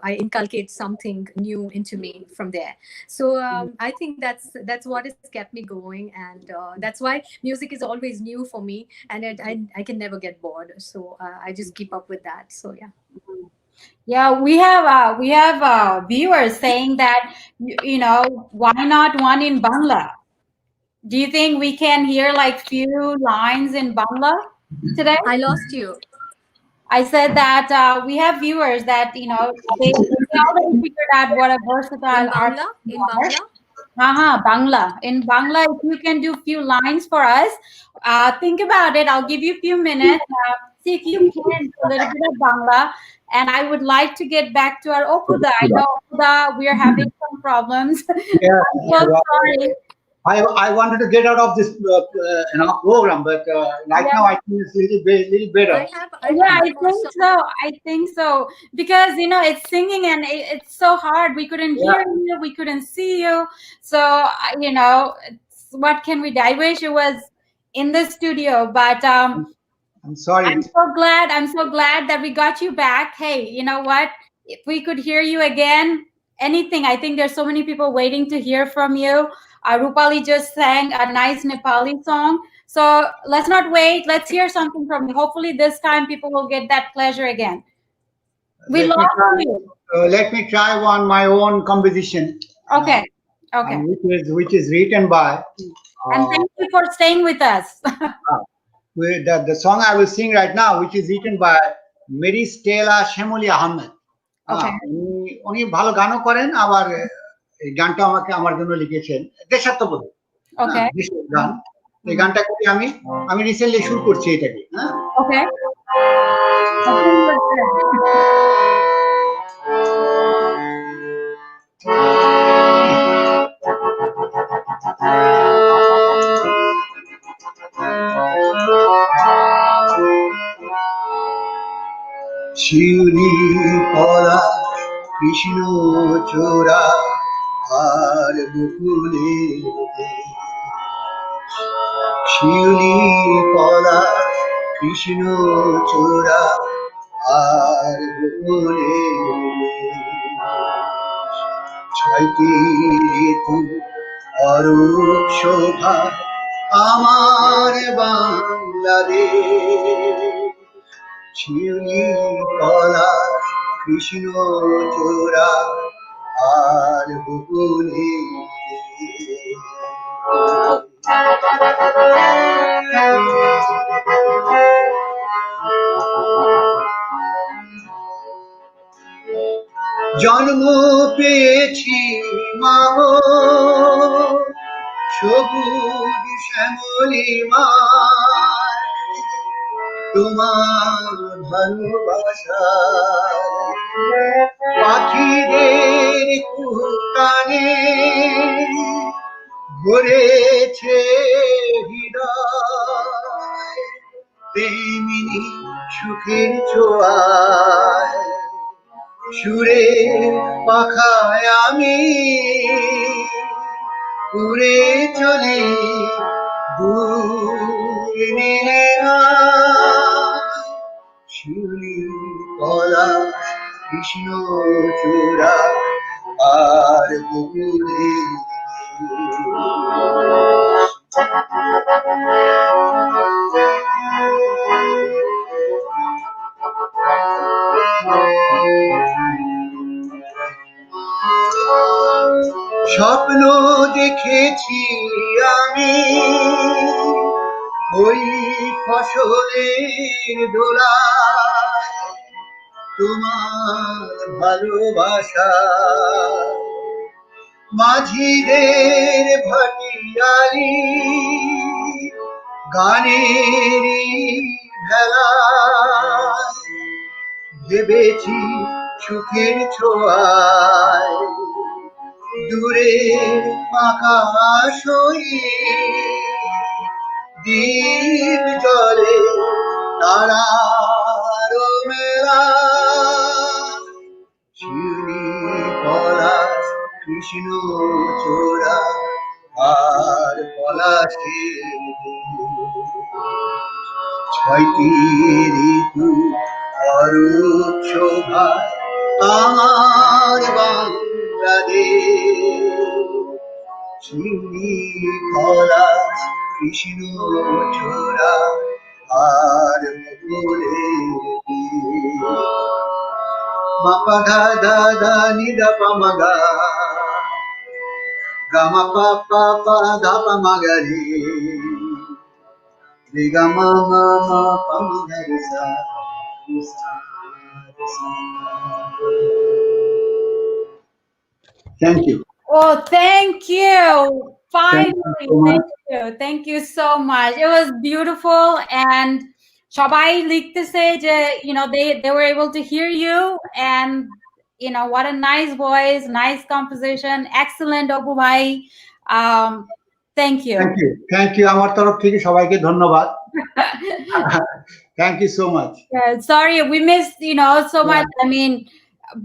Speaker 3: I inculcate something new into me from there. So I think that's what has kept me going, and that's why music is always new for me, and I can never get bored. So I just keep up with that. So yeah.
Speaker 1: Yeah, we have viewers saying that why not one in Bangla? Do you think we can hear like few lines in Bangla today?
Speaker 3: I lost you.
Speaker 1: I said that we have viewers that they already figured out what a versatile
Speaker 3: In
Speaker 1: artist
Speaker 3: Bangla?
Speaker 1: you
Speaker 3: In
Speaker 1: are.
Speaker 3: Bangla?
Speaker 1: Bangla. In Bangla, if you can do few lines for us, think about it. I'll give you a few minutes. See if you can do a little bit of Bangla. And I would like to get back to our Okuda. I know Okuda, we are having some problems.
Speaker 4: Yeah,
Speaker 1: I'm so sorry.
Speaker 4: I wanted to get out of this program, but right
Speaker 1: Yeah.
Speaker 4: now I think it's little better.
Speaker 3: I
Speaker 1: Yeah,
Speaker 3: have
Speaker 1: I
Speaker 3: one more
Speaker 1: think
Speaker 3: song.
Speaker 1: so. I think so because it's singing and it's so hard. We couldn't
Speaker 4: Yeah,
Speaker 1: hear you, we couldn't see you. So what can we do? I wish it was in the studio, but
Speaker 4: I'm sorry.
Speaker 1: I'm so glad. I'm so glad that we got you back. Hey, you know what? If we could hear you again, anything. I think there's so many people waiting to hear from you. Rupali just sang a nice Nepali song. So let's not wait. Let's hear something from you. Hopefully, this time people will get that pleasure again. We
Speaker 4: Let me
Speaker 1: lost
Speaker 4: try.
Speaker 1: you.
Speaker 4: Let me try one my own composition,
Speaker 1: Okay. Okay.
Speaker 4: and which is written by.
Speaker 1: And
Speaker 4: Uh,
Speaker 1: thank you for staying with us.
Speaker 4: the song I will sing right now, which is written by Mary Stella Shemoli Ahmed.
Speaker 1: Okay.
Speaker 4: উনি ভালো গানও করেন, আবার এই গানটা আমার জন্য লিখেছেন, দেশাত্মবোধক।
Speaker 1: Okay.
Speaker 4: দেশের গান। এই গানটা করি আমি রিসেন্টলি শুরু করছি এটাকে।
Speaker 1: Okay. I think we're good.
Speaker 4: শিউলি পলা কৃষ্ণ চোরা আর বকুলে, শিউলি পলা কৃষ্ণ চোরা আর বকুলে, ছয়টি ঋতু অরূপ শোভা আমার বাংলাদেশ, শিউলি কলা কৃষ্ণ চূড়া আর বকুলে। জন্ম পেয়েছি মাগো সবুজ শ্যামলী মায়, তোমার ভালোবাসা পাখিদের কুহকানে ভরেছে হৃদয় তেমনি সুখের ছোঁয়ায় সুরে পাখায় আমি উড়ে চলি দূরে নীলে শিউলি কলা কৃষ্ণ চূড়া আর বকুলে স্বপ্ন দেখেছি আমি ওই ফসলের দোলায় তোমার ভালোবাসা মাঝিদের ভাটিয়ালি গানের ভেলায় ভেবেছি সুখের ছোঁয়ায় দূরে আকাশ দ্বীপ জলে তারার মেলা শিউলি পলাশ কৃষ্ণ চূড়া আর পলাশে ছয়টি ঋতু অরূপ শোভা আমার বাংলাদেশ শিউলি পলাশ কৃষ্ণ চূড়া আর বকুলে মাপা ধা ধা ধা নি ধা পা মা গা গা মা পা পা পা ধা পা মা গা রে রে গা মা মা মা পা মা গা রে সা Thank you.
Speaker 1: Oh, thank you.
Speaker 4: Thank
Speaker 1: Finally,
Speaker 4: you so much.
Speaker 1: thank you. Thank you so much. It was beautiful, and সবাই লিখতেছে যে they were able to hear you, and what a nice voice, nice composition, excellent Opu bhai. Thank you.
Speaker 4: Thank you. Thank you. আমার তরফ থেকে সবাইকে ধন্যবাদ। Thank you so much.
Speaker 1: Yeah, sorry we missed so much. I mean,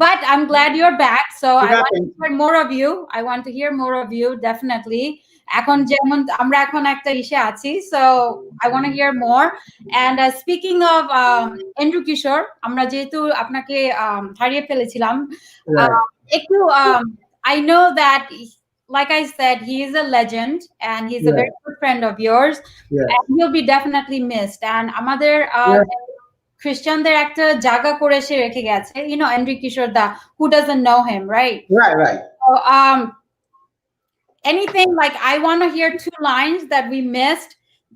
Speaker 1: but I'm glad you're back, so I want to hear more of you. I want to hear more of you, definitely. এখন যেমন আমরা এখন একটা ইসে আছি, so I want to hear more. And speaking of Andrew Kishore, আমরা যেহেতু আপনাকে হারিয়ে ফেলেছিলাম, একটু I know that like I said, he is a legend and he's a very good friend of yours, and he'll be definitely missed. And আমাদের খ্রিস্টানদের একটা জায়গা করে সে রেখে গেছে, Andrew Kishore da, who doesn't know him, right?
Speaker 4: Right.
Speaker 1: So, anything, like, I want to hear 2 lines that we missed,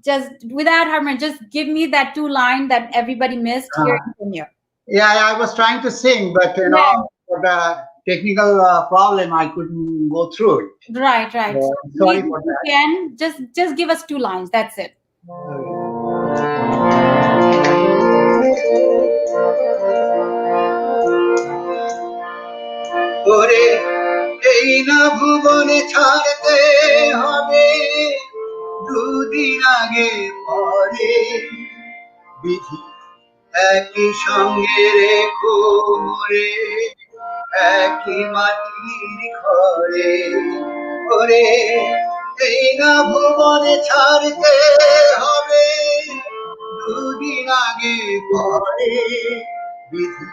Speaker 1: just without harming, just give me that 2 line that everybody missed here in you.
Speaker 4: Yeah, I was trying to sing, but for the technical problem, I couldn't go through it.
Speaker 1: Right.
Speaker 4: Sorry for that.
Speaker 1: You can just give us 2 lines. That's it.
Speaker 4: ওরে এই না ভুবনে ছাড়তে হবে দুদিন আগে পরে বিধি একই সঙ্গে রেখো মোরে একই মাটির ঘরে ওরে এই না ভুবনে ছাড়তে হবে দুদিন আগে পরে বিধি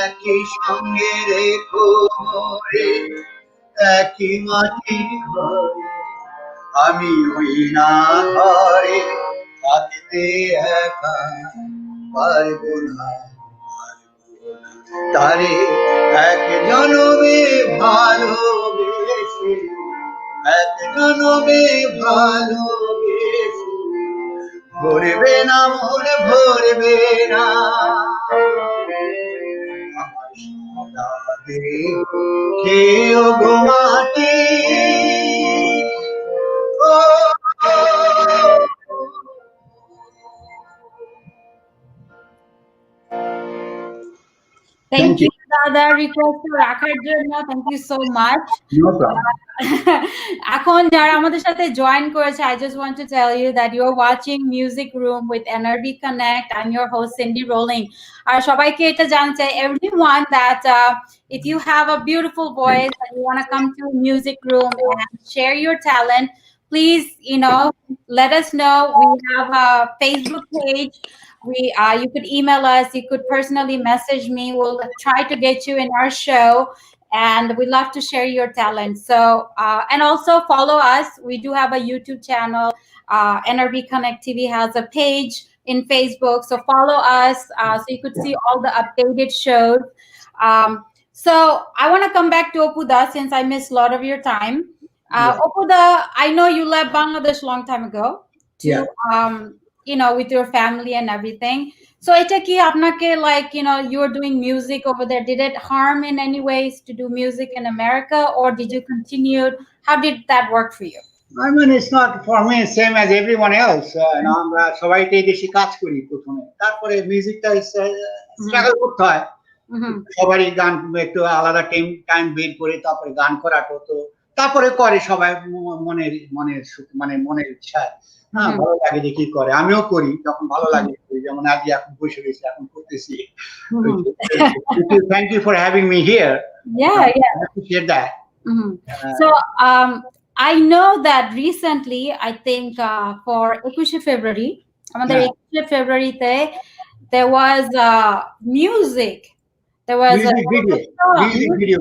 Speaker 4: একই সঙ্গে রেখো মোরে একই মাটির ঘরে আমি ওই না ঘরে থাকতে একা পারবো না তারে এক জনমে ভালোবেসে ভরবে না মনে ভরবে না কেউ ঘুমাটি
Speaker 1: Thank
Speaker 4: Thank
Speaker 1: you,
Speaker 4: you.
Speaker 1: Dada. Request রাখার জন্য thank you so much.
Speaker 4: No problem.
Speaker 1: এখন যারা আমাদের সাথে জয়েন করেছে, I just want to tell you that you're watching Music Room with NRB Connect. I'm your host Cindy Rolling. আর সবাইকে এটা জানতে চাই, everyone, that if you have a beautiful voice and you want to come to Music Room and share your talent, please, let us know. We have a Facebook page. You could email us, you could personally message me. We'll try to get you in our show, and we love to share your talent. So and also follow us. We do have a YouTube channel. NRB Connect TV has a page in Facebook, so follow us, so you could see all the updated shows. So I want to come back to Opuda, since I missed a lot of your time.
Speaker 4: Yeah.
Speaker 1: Opuda, I know you left Bangladesh long time ago to
Speaker 4: Yeah.
Speaker 1: with your family and everything. So এটা কি আপনাকে, like, you were doing music over there, did it harm in any ways to do music in America, or did you continue? How did that work for you?
Speaker 4: I mean, it's not for me same as everyone else. আমরা সবাই তো এই দেশে কাজ করি প্রথমে, তারপরে মিউজিকটা স্ট্রাগল করতে হয়। সবারই গান একটু আলাদা টাইম বের করে তারপরে গান করাটা তো তারপরে করে সবাই মনের মনের মানে মনের ইচ্ছা। হ্যাঁ, ভালো লাগে যে কি করে, আমিও করি যখন ভালো লাগে করি, যেমন আজ এখন বসে রয়েছি, এখন করতেছি। Thank you for having me here.
Speaker 1: Yeah.
Speaker 4: I appreciate that.
Speaker 1: So I know that recently, I think for 21 February, আমাদের 21 February তে there was music. There was
Speaker 4: Music video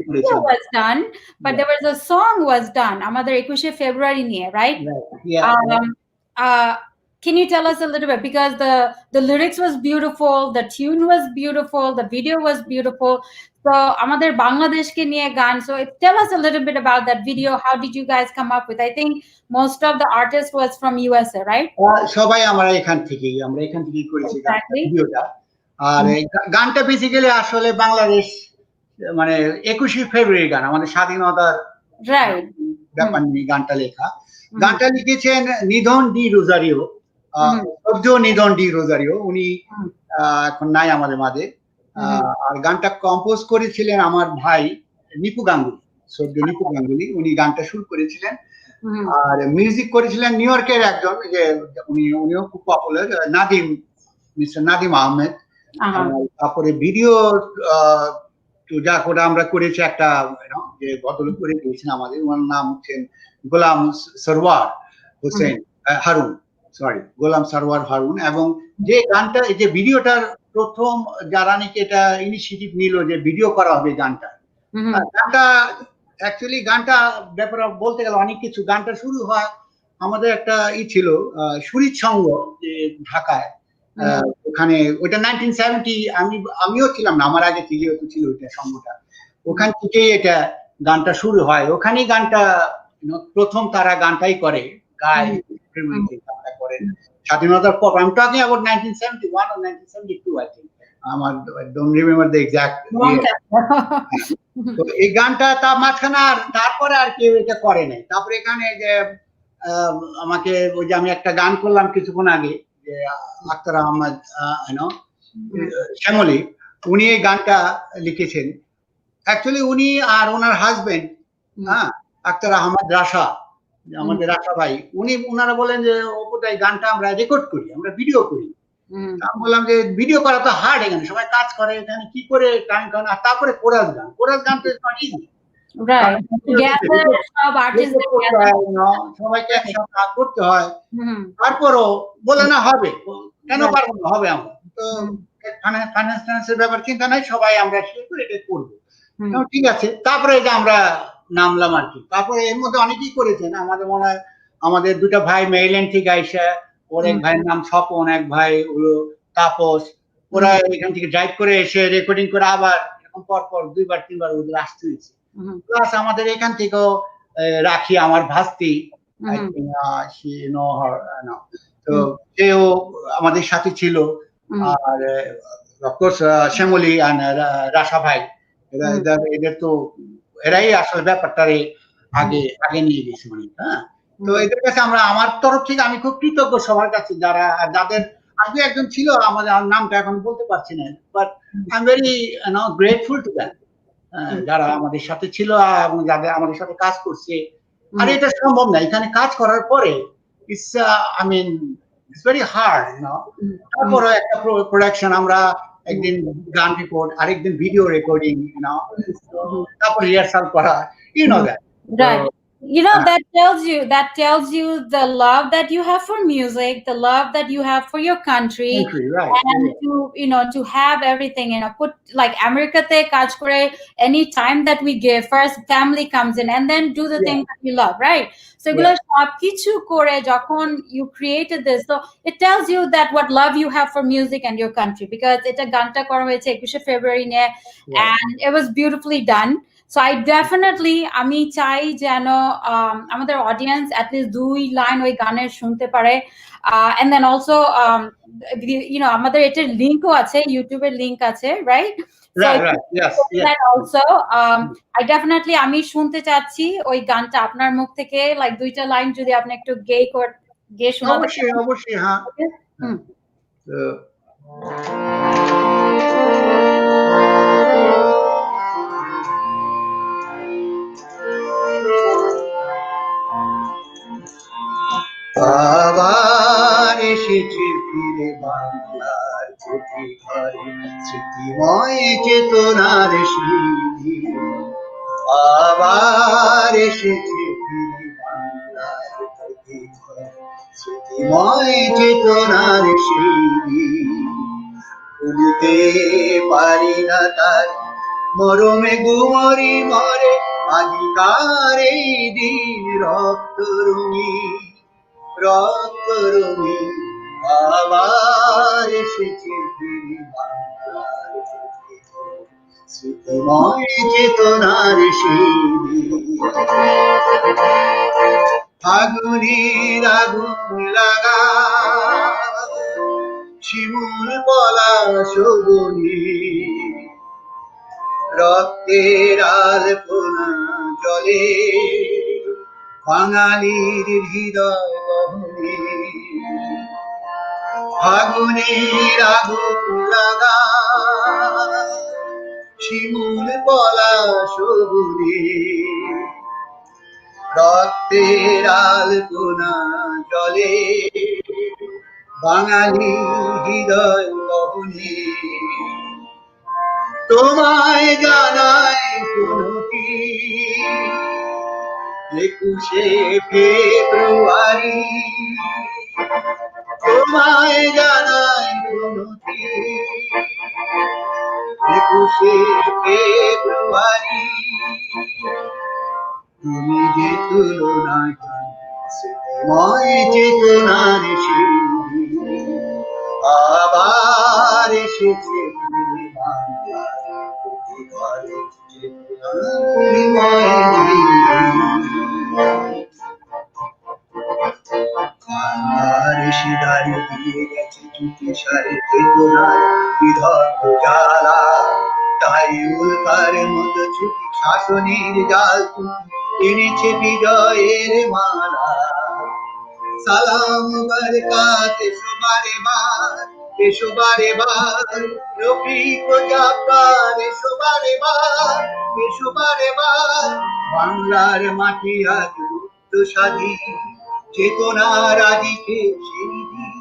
Speaker 1: was done, but there was a song was done. আমাদের 21 February নিয়ে, right?
Speaker 4: Yeah.
Speaker 1: Can you tell us a little bit, because the lyrics was beautiful, the tune was beautiful, the video was beautiful. So আমাদের বাংলাদেশকে নিয়ে গান. So tell us a little bit about that video. How did you guys come up with? I think most of the artists was from USA, right?
Speaker 4: সবাই আমরা এখান থেকেই করেছি ভিডিওটা। আর গানটা বেসিক্যালি আসলে বাংলাদেশ, মানে 21 ফেব্রুয়ারি গান, আমাদের স্বাধীনতার ব্যাপার নিয়ে গানটা লেখা। গানটা লিখেছেন নিধন ডি রোজারিও, নিধন ডি রোজারিও। উনি এখন নাই আমাদের মাঝে। আর গানটা কম্পোজ করেছিলেন আমার ভাই নিপু গাঙ্গুলি, সদ্য নিপু গাঙ্গুলি। উনি গানটা শুরু করেছিলেন। আর মিউজিক করেছিলেন নিউ ইয়র্কের একজন, যে উনিও খুব পপুলার, মিস্টার নাদিম আহমেদ। তারপরে ভিডিও যা করে আমরা করেছি, একটা যে ভদ্রলোক করে দিয়েছেন আমাদের, ওনার নাম হচ্ছেন গোলাম সরওয়ার হোসেন হারুন, গোলাম সরওয়ার হারুন। এবং যে গানটা, যে ভিডিওটার প্রথম যারা নাকি এটা ইনিশিয়েটিভ নিল যে ভিডিও করা হবে গানটা, অ্যাকচুয়ালি গানটা ব্যাপারে বলতে গেলে অনেক কিছু। গানটা শুরু হয় আমাদের একটা ছিল সুরিত সংঘ, যে ঢাকায়, ওখানে ওইটা 1970, আমিও ছিলাম না, আমার আগে থেকে ছিল ওইটা সংঘটা। ওখান থেকে এটা গানটা শুরু হয়, ওখানেই গানটা প্রথম তারা গানটাই করে, গায় গানটা করেন স্বাধীনতার পর। I'm talking about 1971 or 1972, I think. I don't remember the exact year. তো এই গানটা তার মাঝখানে আর তারপরে আর কেউ এটা করে নাই। তারপরে এখানে যে আমাকে ওই যে আমি একটা গান করলাম কিছুক্ষণ আগে, যে আক্তার আহমদ শ্যামলী, উনি এই গানটা লিখেছেন। অ্যাকচুয়ালি উনি আর ওনার হাজবেন্ড আক্তার আহমদ রাশা, আমাদের রাশা ভাই, ওনারা বলেন যে ওপোটা এই গানটা আমরা রেকর্ড করি, আমরা ভিডিও করি। আমি বললাম যে ভিডিও করা তো হার্ড, এখানে সবাই কাজ করে, এখানে কি করে টাইম কারণ। আর তারপরে কোরাস গান তো নট ইজি, সবাইকে একসাথে করতে হয়। তারপরও বলে না হবে, কেন পারবো না, হবে। আমরা তো ফাইন্যান্সের ব্যাপার চিন্তা নাই, সবাই আমরা এটা করবো, ঠিক আছে। তারপরে যে আমরা নামলাম আর কি। তারপরে এর মধ্যে অনেকেই করেছেন, আমাদের মনে হয় আমাদের দুটা ভাই মেরিল্যান্ড থেকে আইসা, ওর এক ভাইয়ের নাম স্বপন, এক ভাই হলো তাপস, ওরা এখান থেকে ড্রাইভ করে এসে রেকর্ডিং করে আবার এরকম পরপর 2বার 3বার ওদের আসতে হয়েছে। প্লাস আমাদের এখান থেকেও রাখি, আমার ভাস্তি, তো সেও আমাদের সাথে ছিল। আর অফকোর্স শ্যামলী আর রাশা ভাই, এদের তো এরাই আসলে ব্যাপারটারে আগে নিয়ে গেছে। মানে তো এদের কাছে আমার তরফ থেকে আমি খুব কৃতজ্ঞ সবার কাছে, যাদের আগে একজন ছিল আমাদের নামটা এখন বলতে পারছি না, but I am very grateful to that, যারা আমাদের সাথে ছিল এবং যাদের আমাদের সাথে কাজ করছে। আর এটা সম্ভব না এখানে কাজ করার পরে, it's I mean it's very hard, তারপরে একটা প্রোডাকশন, আমরা একদিন গান রেকর্ড, আরেকদিন ভিডিও রেকর্ডিং, তারপর রিহার্সাল করা, that.
Speaker 1: Right. That tells you the love that you have for music, the love that you have for your country,
Speaker 4: right.
Speaker 1: and to have everything, put like America te kaj kore, any time that we give, first family comes in and then do the things that you love, right? So egulo sob kichu kore jokhon you created this, so it tells you that what love you have for music and your country, because eta ganta kora hoyeche 21 February ne, and it was beautifully done. So I definitely আমি চাই যেন আমাদের audience at least 2 line ওই গানের শুনতে পারে, and then also আমাদের এটার লিংকও আছে, ইউটিউবের লিংক আছে, right?
Speaker 4: Right, yes.
Speaker 1: That also I definitely আমি শুনতে চাচ্ছি ওই গানটা আপনার মুখ থেকে, লাইক 2টা লাইন যদি আপনি একটু গেয়ে শোনাতে।
Speaker 4: অবশ্যই হ্যাঁ। আবার এসেছে ফিরে বাংলার প্রতি ঘরে, স্মৃতিময় চেতনার সিঁড়ি। আবার এসেছে ফিরে বাংলার প্রতি ঘরে, স্মৃতিময় চেতনার সিঁড়ি। ভুলতে পারি না তার মরমে গুমরি মরে, আজিকার এই দিন রক্ত রঙিন, আবার এসেছে ফিরে বাংলার প্রতি ঘরে, স্মৃতিময় চেতনার সিঁড়ি। ফাগুনের আগুন লাগা শিমুল পলাশ বনি, রক্তের আলপনা জলে বাঙালির হৃদয় বহনে। ফাগুনের আগুন লাগা শিমুল পলাশ বনি, রক্তের আলপনা জলে বাঙালি হৃদয় বহনে। তোমায় জানাই প্রণতি 21শে ফেব্রুয়ারি, তোমায় জানাই প্রণতি 21শে ফেব্রুয়ারি। তুমি যে তুলনায় স্মৃতিময় চেতনার সিঁড়ি, আবার এসেছে ফিরে বাংলার প্রতি ঘরে, চেতনাময় আর এসে দাঁড়িয়ে দিয়ে গেছে জুটি সারে চেতনার বিধর্ম জ্বালা। তাই উল্কার মতো ছুটি শাসনের জাল এনেছে বিজয়ের মালা। সালাম বরকাত এসো বারে বার, রফিক জাফর এসো বারে বার, বাংলার মাটি আজ মুক্ত স্বাধীন, চেতনার আদিকে সেই দিন।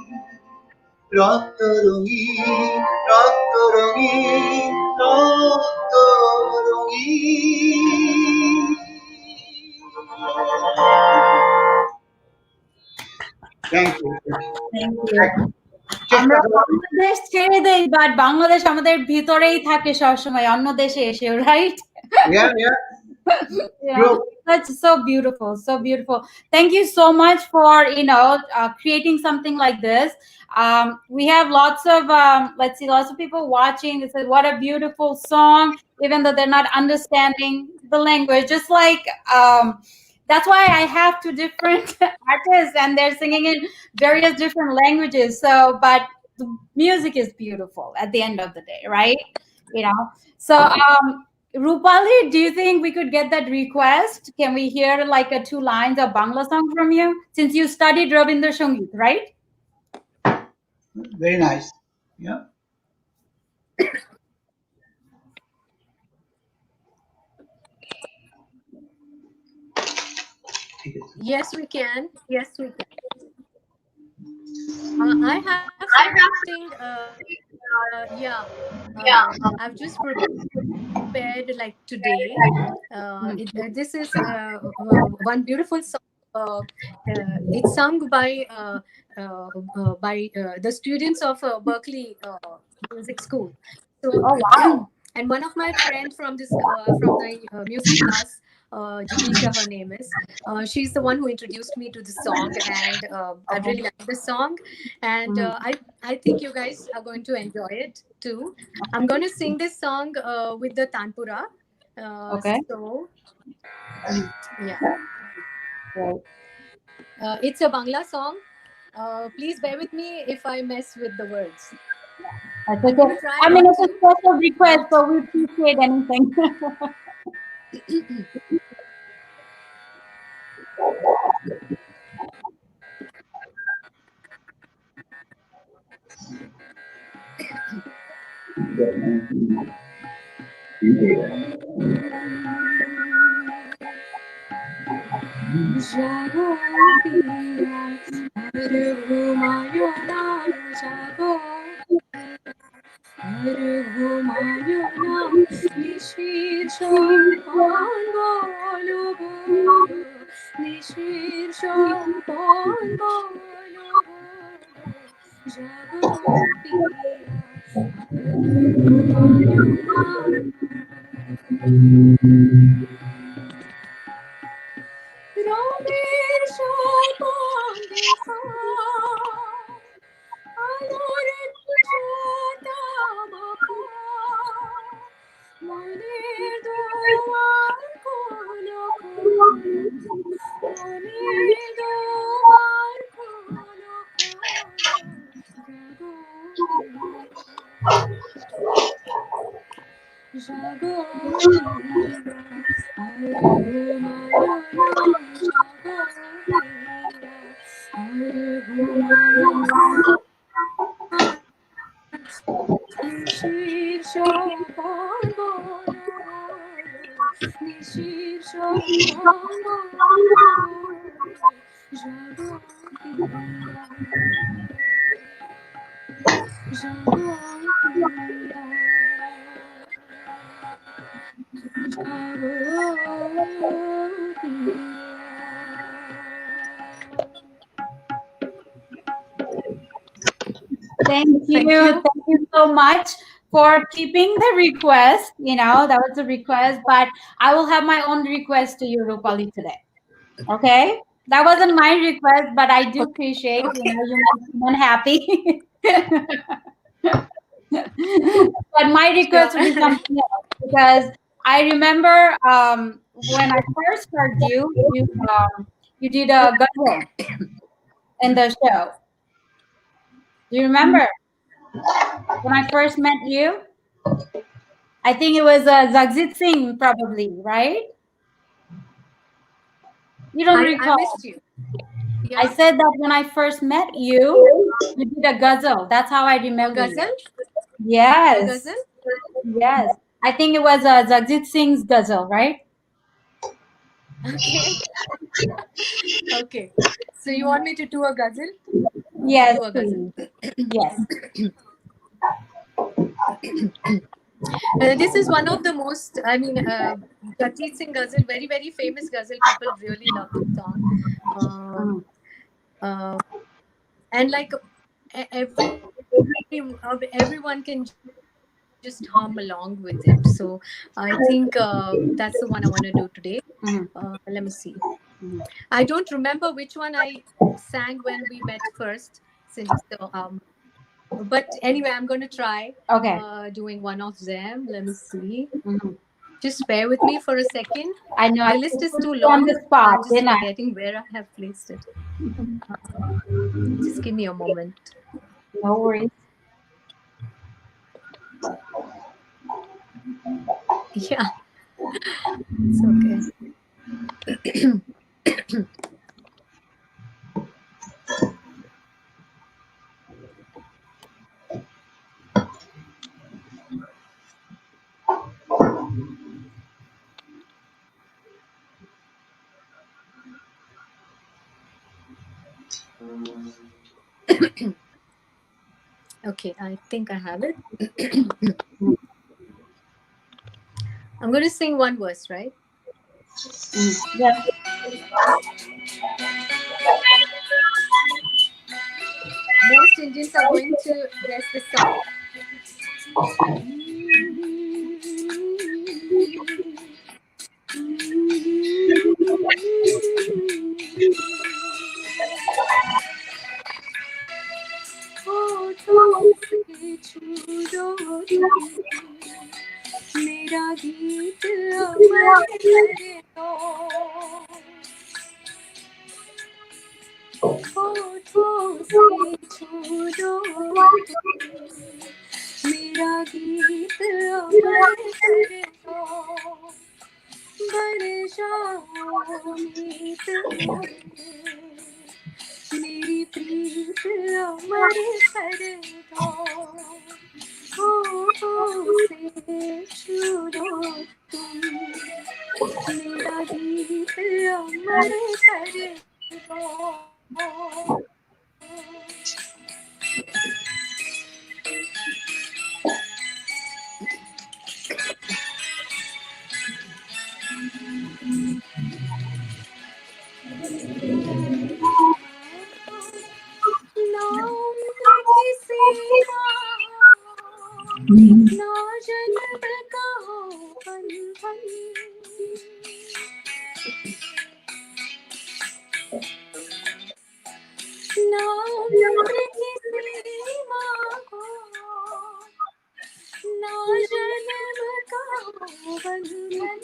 Speaker 4: রক্ত রঙিন, রক্ত রঙিন, রক্ত রঙিন। Thank you.
Speaker 1: আমরা বাংলাদেশ ছেড়ে দেই, বাট বাংলাদেশ আমাদের ভিতরেই থাকে সবসময়, অন্য দেশে এসে, right?
Speaker 4: True.
Speaker 1: That's so beautiful, so beautiful. Thank you so much for creating something like this. We have lots of lots of people watching. They said, "What a beautiful song!" Even though they're not understanding the language, just like that's why I have 2 different artists, and they're singing in various different languages. So, but the music is beautiful at the end of the day, right? So. Rupali, do you think we could get that request? Can we hear like 2 lines of Bangla song from you? Since you studied Rabindra Sangeet, right?
Speaker 4: Very nice. Yeah.
Speaker 3: Yes, we can. Yes, we can. I have something. Yeah. I've just prepared like today. This is one beautiful song. It's sung by the students of Berkeley Music School. So,
Speaker 1: Oh wow.
Speaker 3: and one of my friends from this from my music class, Jidisha, her name is. She's the one who introduced me to the song, and I
Speaker 1: Okay.
Speaker 3: really like the song, and I think you guys are going to enjoy it too. I'm going to sing this song with the tanpura.
Speaker 1: Okay.
Speaker 3: So yeah,
Speaker 1: Right.
Speaker 3: it's a Bangla song. Please bear with me if I mess with the words.
Speaker 1: That's
Speaker 3: I'm going
Speaker 1: okay.
Speaker 3: to try
Speaker 1: I mean,
Speaker 3: not
Speaker 1: it's a
Speaker 3: to,
Speaker 1: special request,
Speaker 3: but
Speaker 1: so we appreciate anything.
Speaker 3: jago piya har ghumayo na jago har ghumayo na nishir shampon bolo bolo nishir shampon bolo bolo jago piya har ghumayo na Ramesh Pandita Adorita Baka Mane Doar Kono Kono Mane Doar Kono Kono Jago Pira Argumayana Jago Pira Argumayana Nishir Shaban Bolo Bolo Nishir Shaban Bolo Bolo Jago Pira Jago Pira
Speaker 1: Thank you.
Speaker 3: Thank you.
Speaker 1: Thank you so much for keeping the request. That was a request, but I will have my own request to you, Rupali, today. Okay? That wasn't my request, but I do
Speaker 3: Okay.
Speaker 1: appreciate,
Speaker 3: Okay.
Speaker 1: you make someone happy. But my
Speaker 3: Sure.
Speaker 1: request would be something else because I remember when I first heard you, you did a ghazal in the show. Do you remember when I first met you? I think it was Zagzit Singh, probably, right? You don't
Speaker 3: I
Speaker 1: recall.
Speaker 3: missed you.
Speaker 1: I
Speaker 3: Yeah.
Speaker 1: said that when I first met you, you did a ghazal. That's how I
Speaker 3: A
Speaker 1: remember you.
Speaker 3: ghazal? A
Speaker 1: Yes,
Speaker 3: ghazal?
Speaker 1: yes. I think it was Zagzit Singh's ghazal, right?
Speaker 3: Okay. Okay. So you want me to do a ghazal? I'll
Speaker 1: Yes,
Speaker 3: do a ghazal.
Speaker 1: please. Yes.
Speaker 3: This is one of the most, I mean, Jagjit Singh ghazal, very, very famous ghazal. People really love the song.
Speaker 1: Mm.
Speaker 3: Uh, and like everyone can just hum along with it. So I think that's the one I want to do today.
Speaker 1: Mhm.
Speaker 3: Let me see.
Speaker 1: Mhm.
Speaker 3: I don't remember which one I sang when we met first, Cindy. So, but anyway, I'm going to try
Speaker 1: Okay.
Speaker 3: doing one of them. Let me see.
Speaker 1: Mhm.
Speaker 3: Just bear with me for a second.
Speaker 1: I know I
Speaker 3: The list
Speaker 1: just
Speaker 3: is
Speaker 1: put
Speaker 3: too
Speaker 1: you on
Speaker 3: long.
Speaker 1: the spot,
Speaker 3: I'm just
Speaker 1: didn't I?
Speaker 3: forgetting where I have placed it. Just give me a moment.
Speaker 1: No worries.
Speaker 3: Yeah, it's okay. Okay, I think I have it. I'm going to sing one verse, right?
Speaker 1: Yes.
Speaker 3: Most Indians are going to guess the song. मेरा गीत अमर कर दो होठों से छू दो मेरा गीत अमर कर दो बरसाओ मीत मेरी प्रीत अमर कर दो होठों से छू दो तुम मेरा गीत अमर कर दो नाम किसी का ना जन्म का हो बंधन नाम किसी माँ को ना जन्म का हो बंधन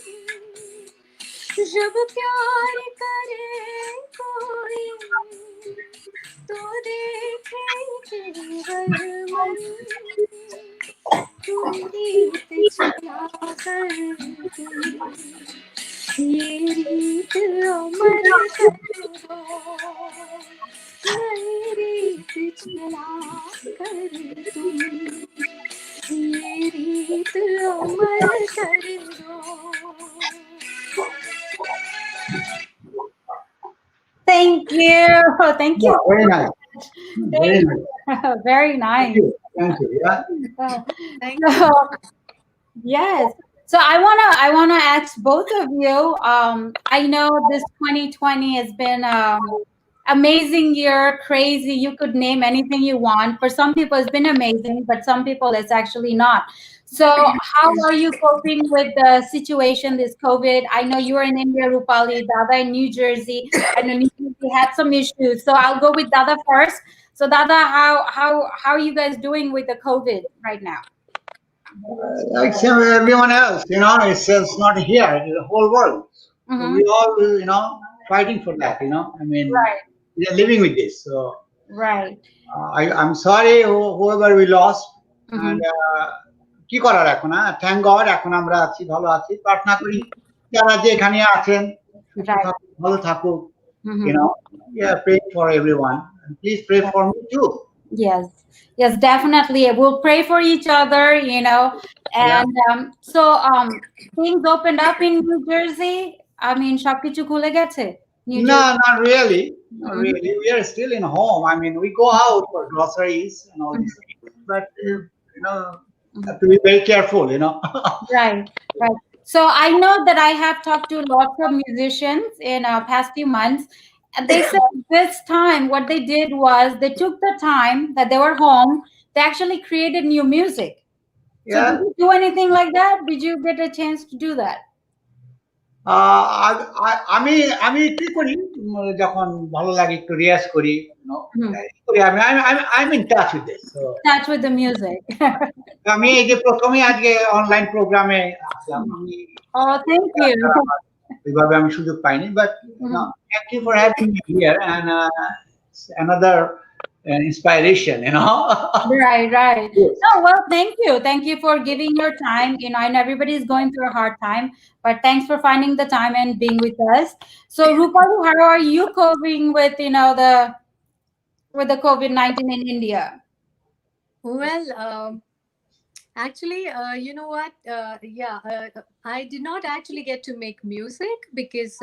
Speaker 3: जब प्यार करे कोई तो देखे केवल मन तू रीत चला कर ये रीत अमर कर दो नई रीत चला कर तुम ये रीत अमर कर दो
Speaker 1: Thank you. Thank you.
Speaker 4: Very nice. Very nice.
Speaker 1: Very nice.
Speaker 4: Thank you. Yeah.
Speaker 3: Thank you.
Speaker 1: Yes. So I wanna ask both of you. I know this 2020 has been amazing year, crazy. You could name anything you want. For some people, it's been amazing, but some people, it's actually not. So, how are you coping with the situation, this COVID? I know you are in India, Rupali, Dada in New Jersey. I know New Jersey had some issues. So, I'll go with Dada first. So, Dada, how are you guys doing with the COVID right now?
Speaker 4: Like everyone else, it's not here, it's the whole world. So we all, fighting for that, I mean,
Speaker 1: Right.
Speaker 4: we are living with this. So
Speaker 1: Right.
Speaker 4: I'm sorry, whoever we lost. And কি করার এখন thank god এখন আমরা আছি ভালো আছি প্রার্থনা করি যারা যে এখানে আছেন সুস্থ থাকুক ভালো থাকুক we are praying for everyone and please pray for me too.
Speaker 1: Yes, definitely. We'll pray for each other, And so things opened up in New Jersey. I mean, সবকিছু খুলে গেছে?
Speaker 4: No, not really. Not really. We are still in home. I mean, we go out for groceries and all these things, but have to be very careful.
Speaker 1: Right. So I know that I have talked to lots of musicians in past few months. And they said this time what they did was they took the time that they were home, they actually created new music. So did you do anything like that? Did you get a chance to do that?
Speaker 4: আমি কি করি যখন ভালো লাগে একটু রিয়াজ করি I'm in touch with this. So
Speaker 1: touch with the music.
Speaker 4: আমি এই যে প্রথমে আজকে অনলাইন প্রোগ্রামে আসলাম
Speaker 1: Oh, thank you.
Speaker 4: এইভাবে আমি সুযোগ পাইনি but thank you for having me here and another inspiration.
Speaker 1: Right. No, well, thank you for giving your time. I know everybody's going through a hard time, but thanks for finding the time and being with us. So Rupali, how are you coping with the COVID-19 in India?
Speaker 3: Well, actually, you know what? I did not actually get to make music because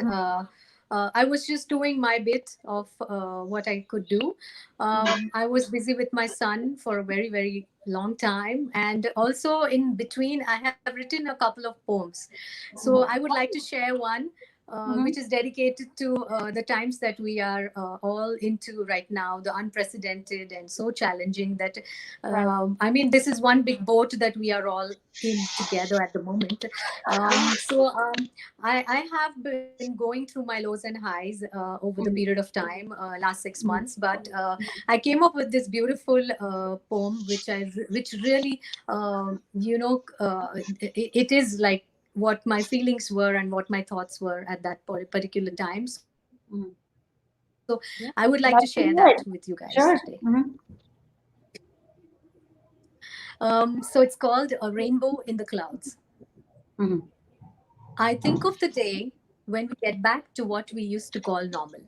Speaker 3: I was just doing my bit of what I could do. I was busy with my son for a very, very long time. And also in between, I have written a couple of poems. So I would like to share one. Which is dedicated to the times that we are all into right now, the unprecedented and so challenging that, I mean, this is one big boat that we are all in together at the moment. I have been going through my lows and highs over the period of time, last 6 months. But I came up with this beautiful poem, which really, it is like what my feelings were and what my thoughts were at that particular time. So I would like to share that with you guys
Speaker 1: That's
Speaker 3: today.
Speaker 1: good. Sure.
Speaker 3: So it's called A Rainbow in the Clouds.
Speaker 1: Mhm.
Speaker 3: I think of the day when we get back to what we used to call normal.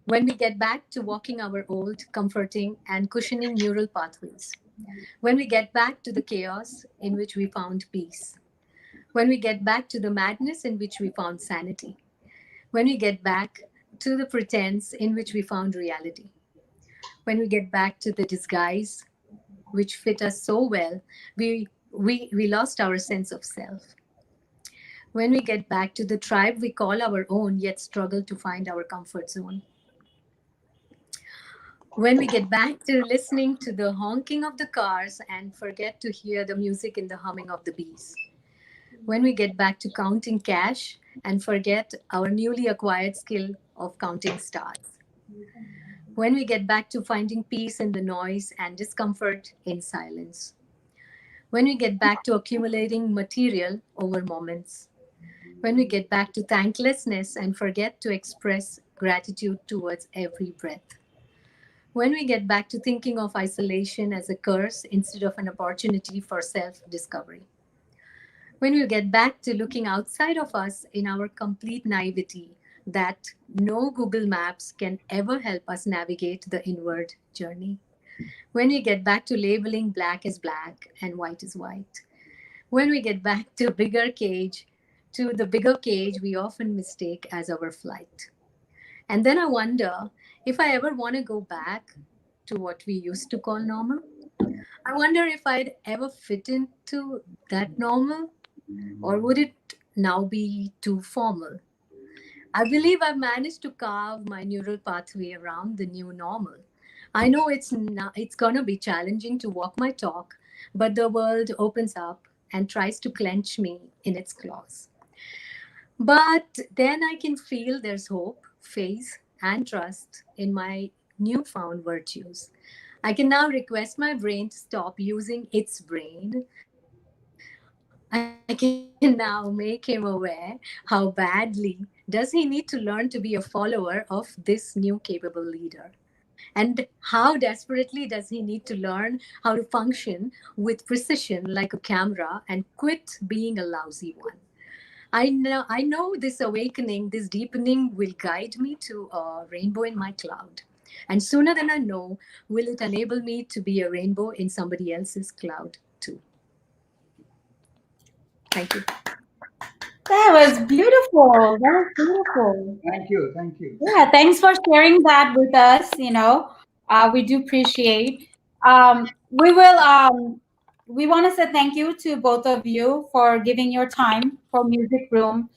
Speaker 3: When we get back to walking our old, comforting, and cushioning neural pathways. When we get back to the chaos in which we found peace. When we get back to the madness in which we found sanity. When we get back to the pretense in which we found reality. When we get back to the disguise which fit us so well, we lost our sense of self. When we get back to the tribe we call our own, yet struggle to find our comfort zone. When we get back to listening to the honking of the cars and forget to hear the music in the humming of the bees. When we get back to counting cash and forget our newly acquired skill of counting stars. When we get back to finding peace in the noise and discomfort in silence. When we get back to accumulating material over moments. When we get back to thanklessness and forget to express gratitude towards every breath. When we get back to thinking of isolation as a curse instead of an opportunity for self discovery. When we get back to looking outside of us in our complete naivety that no Google Maps can ever help us navigate the inward journey. When we get back to labeling black as black and white as white. When we get back to the bigger cage we often mistake as our flight. And then I wonder if I ever want to go back to what we used to call normal. I wonder if I'd ever fit into that normal, or would it now be too formal? I believe I've managed to carve my neural pathway around the new normal. I know it's gonna be challenging to walk my talk, but the world opens up and tries to clench me in its claws. But then I can feel there's hope, faith, and trust in my newfound virtues. I can now request my brain to stop using its brain. I can now make him aware how badly does he need to learn to be a follower of this new capable leader. And how desperately does he need to learn how to function with precision like a camera and quit being a lousy one. I know this awakening, this deepening will guide me to a rainbow in my cloud. And sooner than I know, will it enable me to be a rainbow in somebody else's cloud too. Thank you.
Speaker 1: That was beautiful. That was beautiful.
Speaker 4: Thank you. Thank you.
Speaker 1: Yeah, thanks for sharing that with us. We do appreciate. We want to say thank you to both of you for giving your time for Music Room.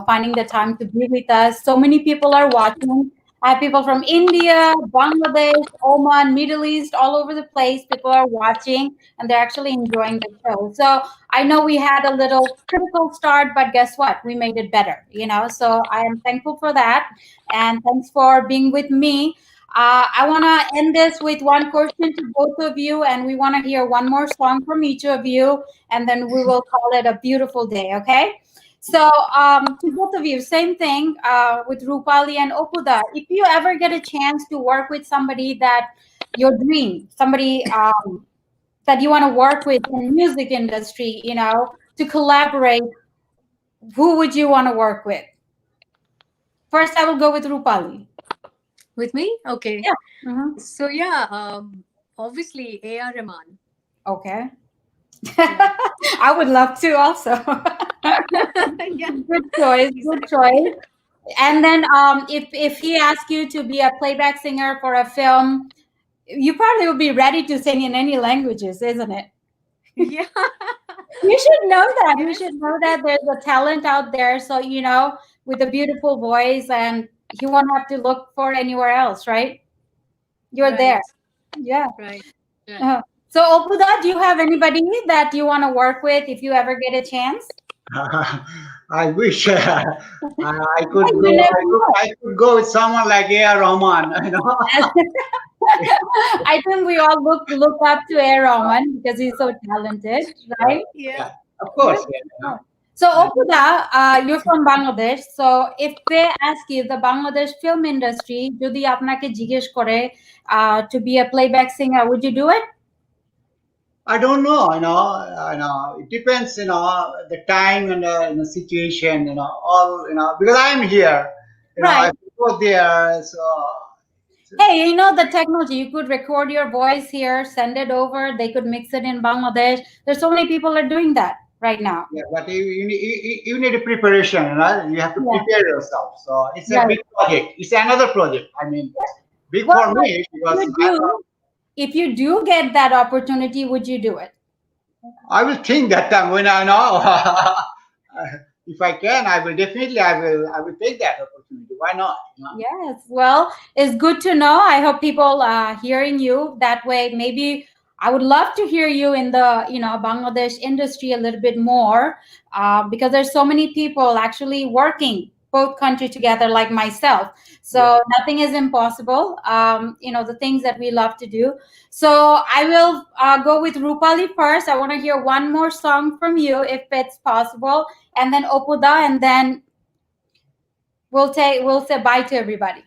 Speaker 1: Finding the time to be with us. So many people are watching. I have people from India, Bangladesh, Oman, Middle East, all over the place. People are watching and they're actually enjoying the show. So I know we had a little critical start, but guess what? We made it better. So I am thankful for that. And thanks for being with me. I want to end this with one question to both of you, and we want to hear one more song from each of you, and then we will call it a beautiful day, okay? So, to both of you, same thing with Rupali and Okuda. If you ever get a chance to work with somebody that your dream, somebody that you want to work with in the music industry, to collaborate, who would you want to work with? First, I will go with Rupali.
Speaker 3: With me? Okay.
Speaker 1: Yeah. Mhm.
Speaker 3: So yeah, obviously A.R. Rahman.
Speaker 1: Okay.
Speaker 3: Yeah.
Speaker 1: I would love to also.
Speaker 3: Yeah.
Speaker 1: Good choice.
Speaker 3: He's
Speaker 1: Good
Speaker 3: actually
Speaker 1: choice. And then if he asks you to be a playback singer for a film, you probably will be ready to sing in any languages, isn't it?
Speaker 3: Yeah.
Speaker 1: You should know that. You
Speaker 3: Yes.
Speaker 1: should know that there's a talent out there. So, with a beautiful voice, and he won't have to look for anywhere else, right? You're there.
Speaker 3: Right.
Speaker 1: Yeah.
Speaker 3: Right.
Speaker 1: So, Opuda, do you have anybody that you want to work with if you ever get a chance?
Speaker 4: I wish I could
Speaker 1: You
Speaker 4: go.
Speaker 1: never know.
Speaker 4: I could go with someone like A.R. Rahman.
Speaker 1: I think we all look up to A. Rahman because he's so talented, right?
Speaker 3: Yeah.
Speaker 4: Of course.
Speaker 1: Yeah. So, Opuda, you're from Bangladesh. So, if they ask you the Bangladesh film industry, যদি আপনাকে জিজ্ঞেস করে to be a playback singer, would you do it?
Speaker 4: I don't know. It depends. The time and the situation. All. Because I'm here.
Speaker 1: Right.
Speaker 4: I go there. So.
Speaker 1: Hey, the technology, you could record your voice here, send it over, they could mix it in Bangladesh. There's so many people are doing that right now.
Speaker 4: Yeah, but you need a preparation, you have to prepare yourself. So it's a big project. It's another project. I mean, big for me because
Speaker 1: if you do get that opportunity, would you do it?
Speaker 4: I will think that time when I know. If I can, I will definitely. I will take that opportunity. Why not?
Speaker 1: Yes. Well, it's good to know. I hope people are hearing you that way. Maybe I would love to hear you in the Bangladesh industry a little bit more, because there's so many people actually working both countries together, like myself. So nothing is impossible. The things that we love to do. So I will go with Rupali first. I want to hear one more song from you, if it's possible, and then Opuda, and then we'll say bye to everybody.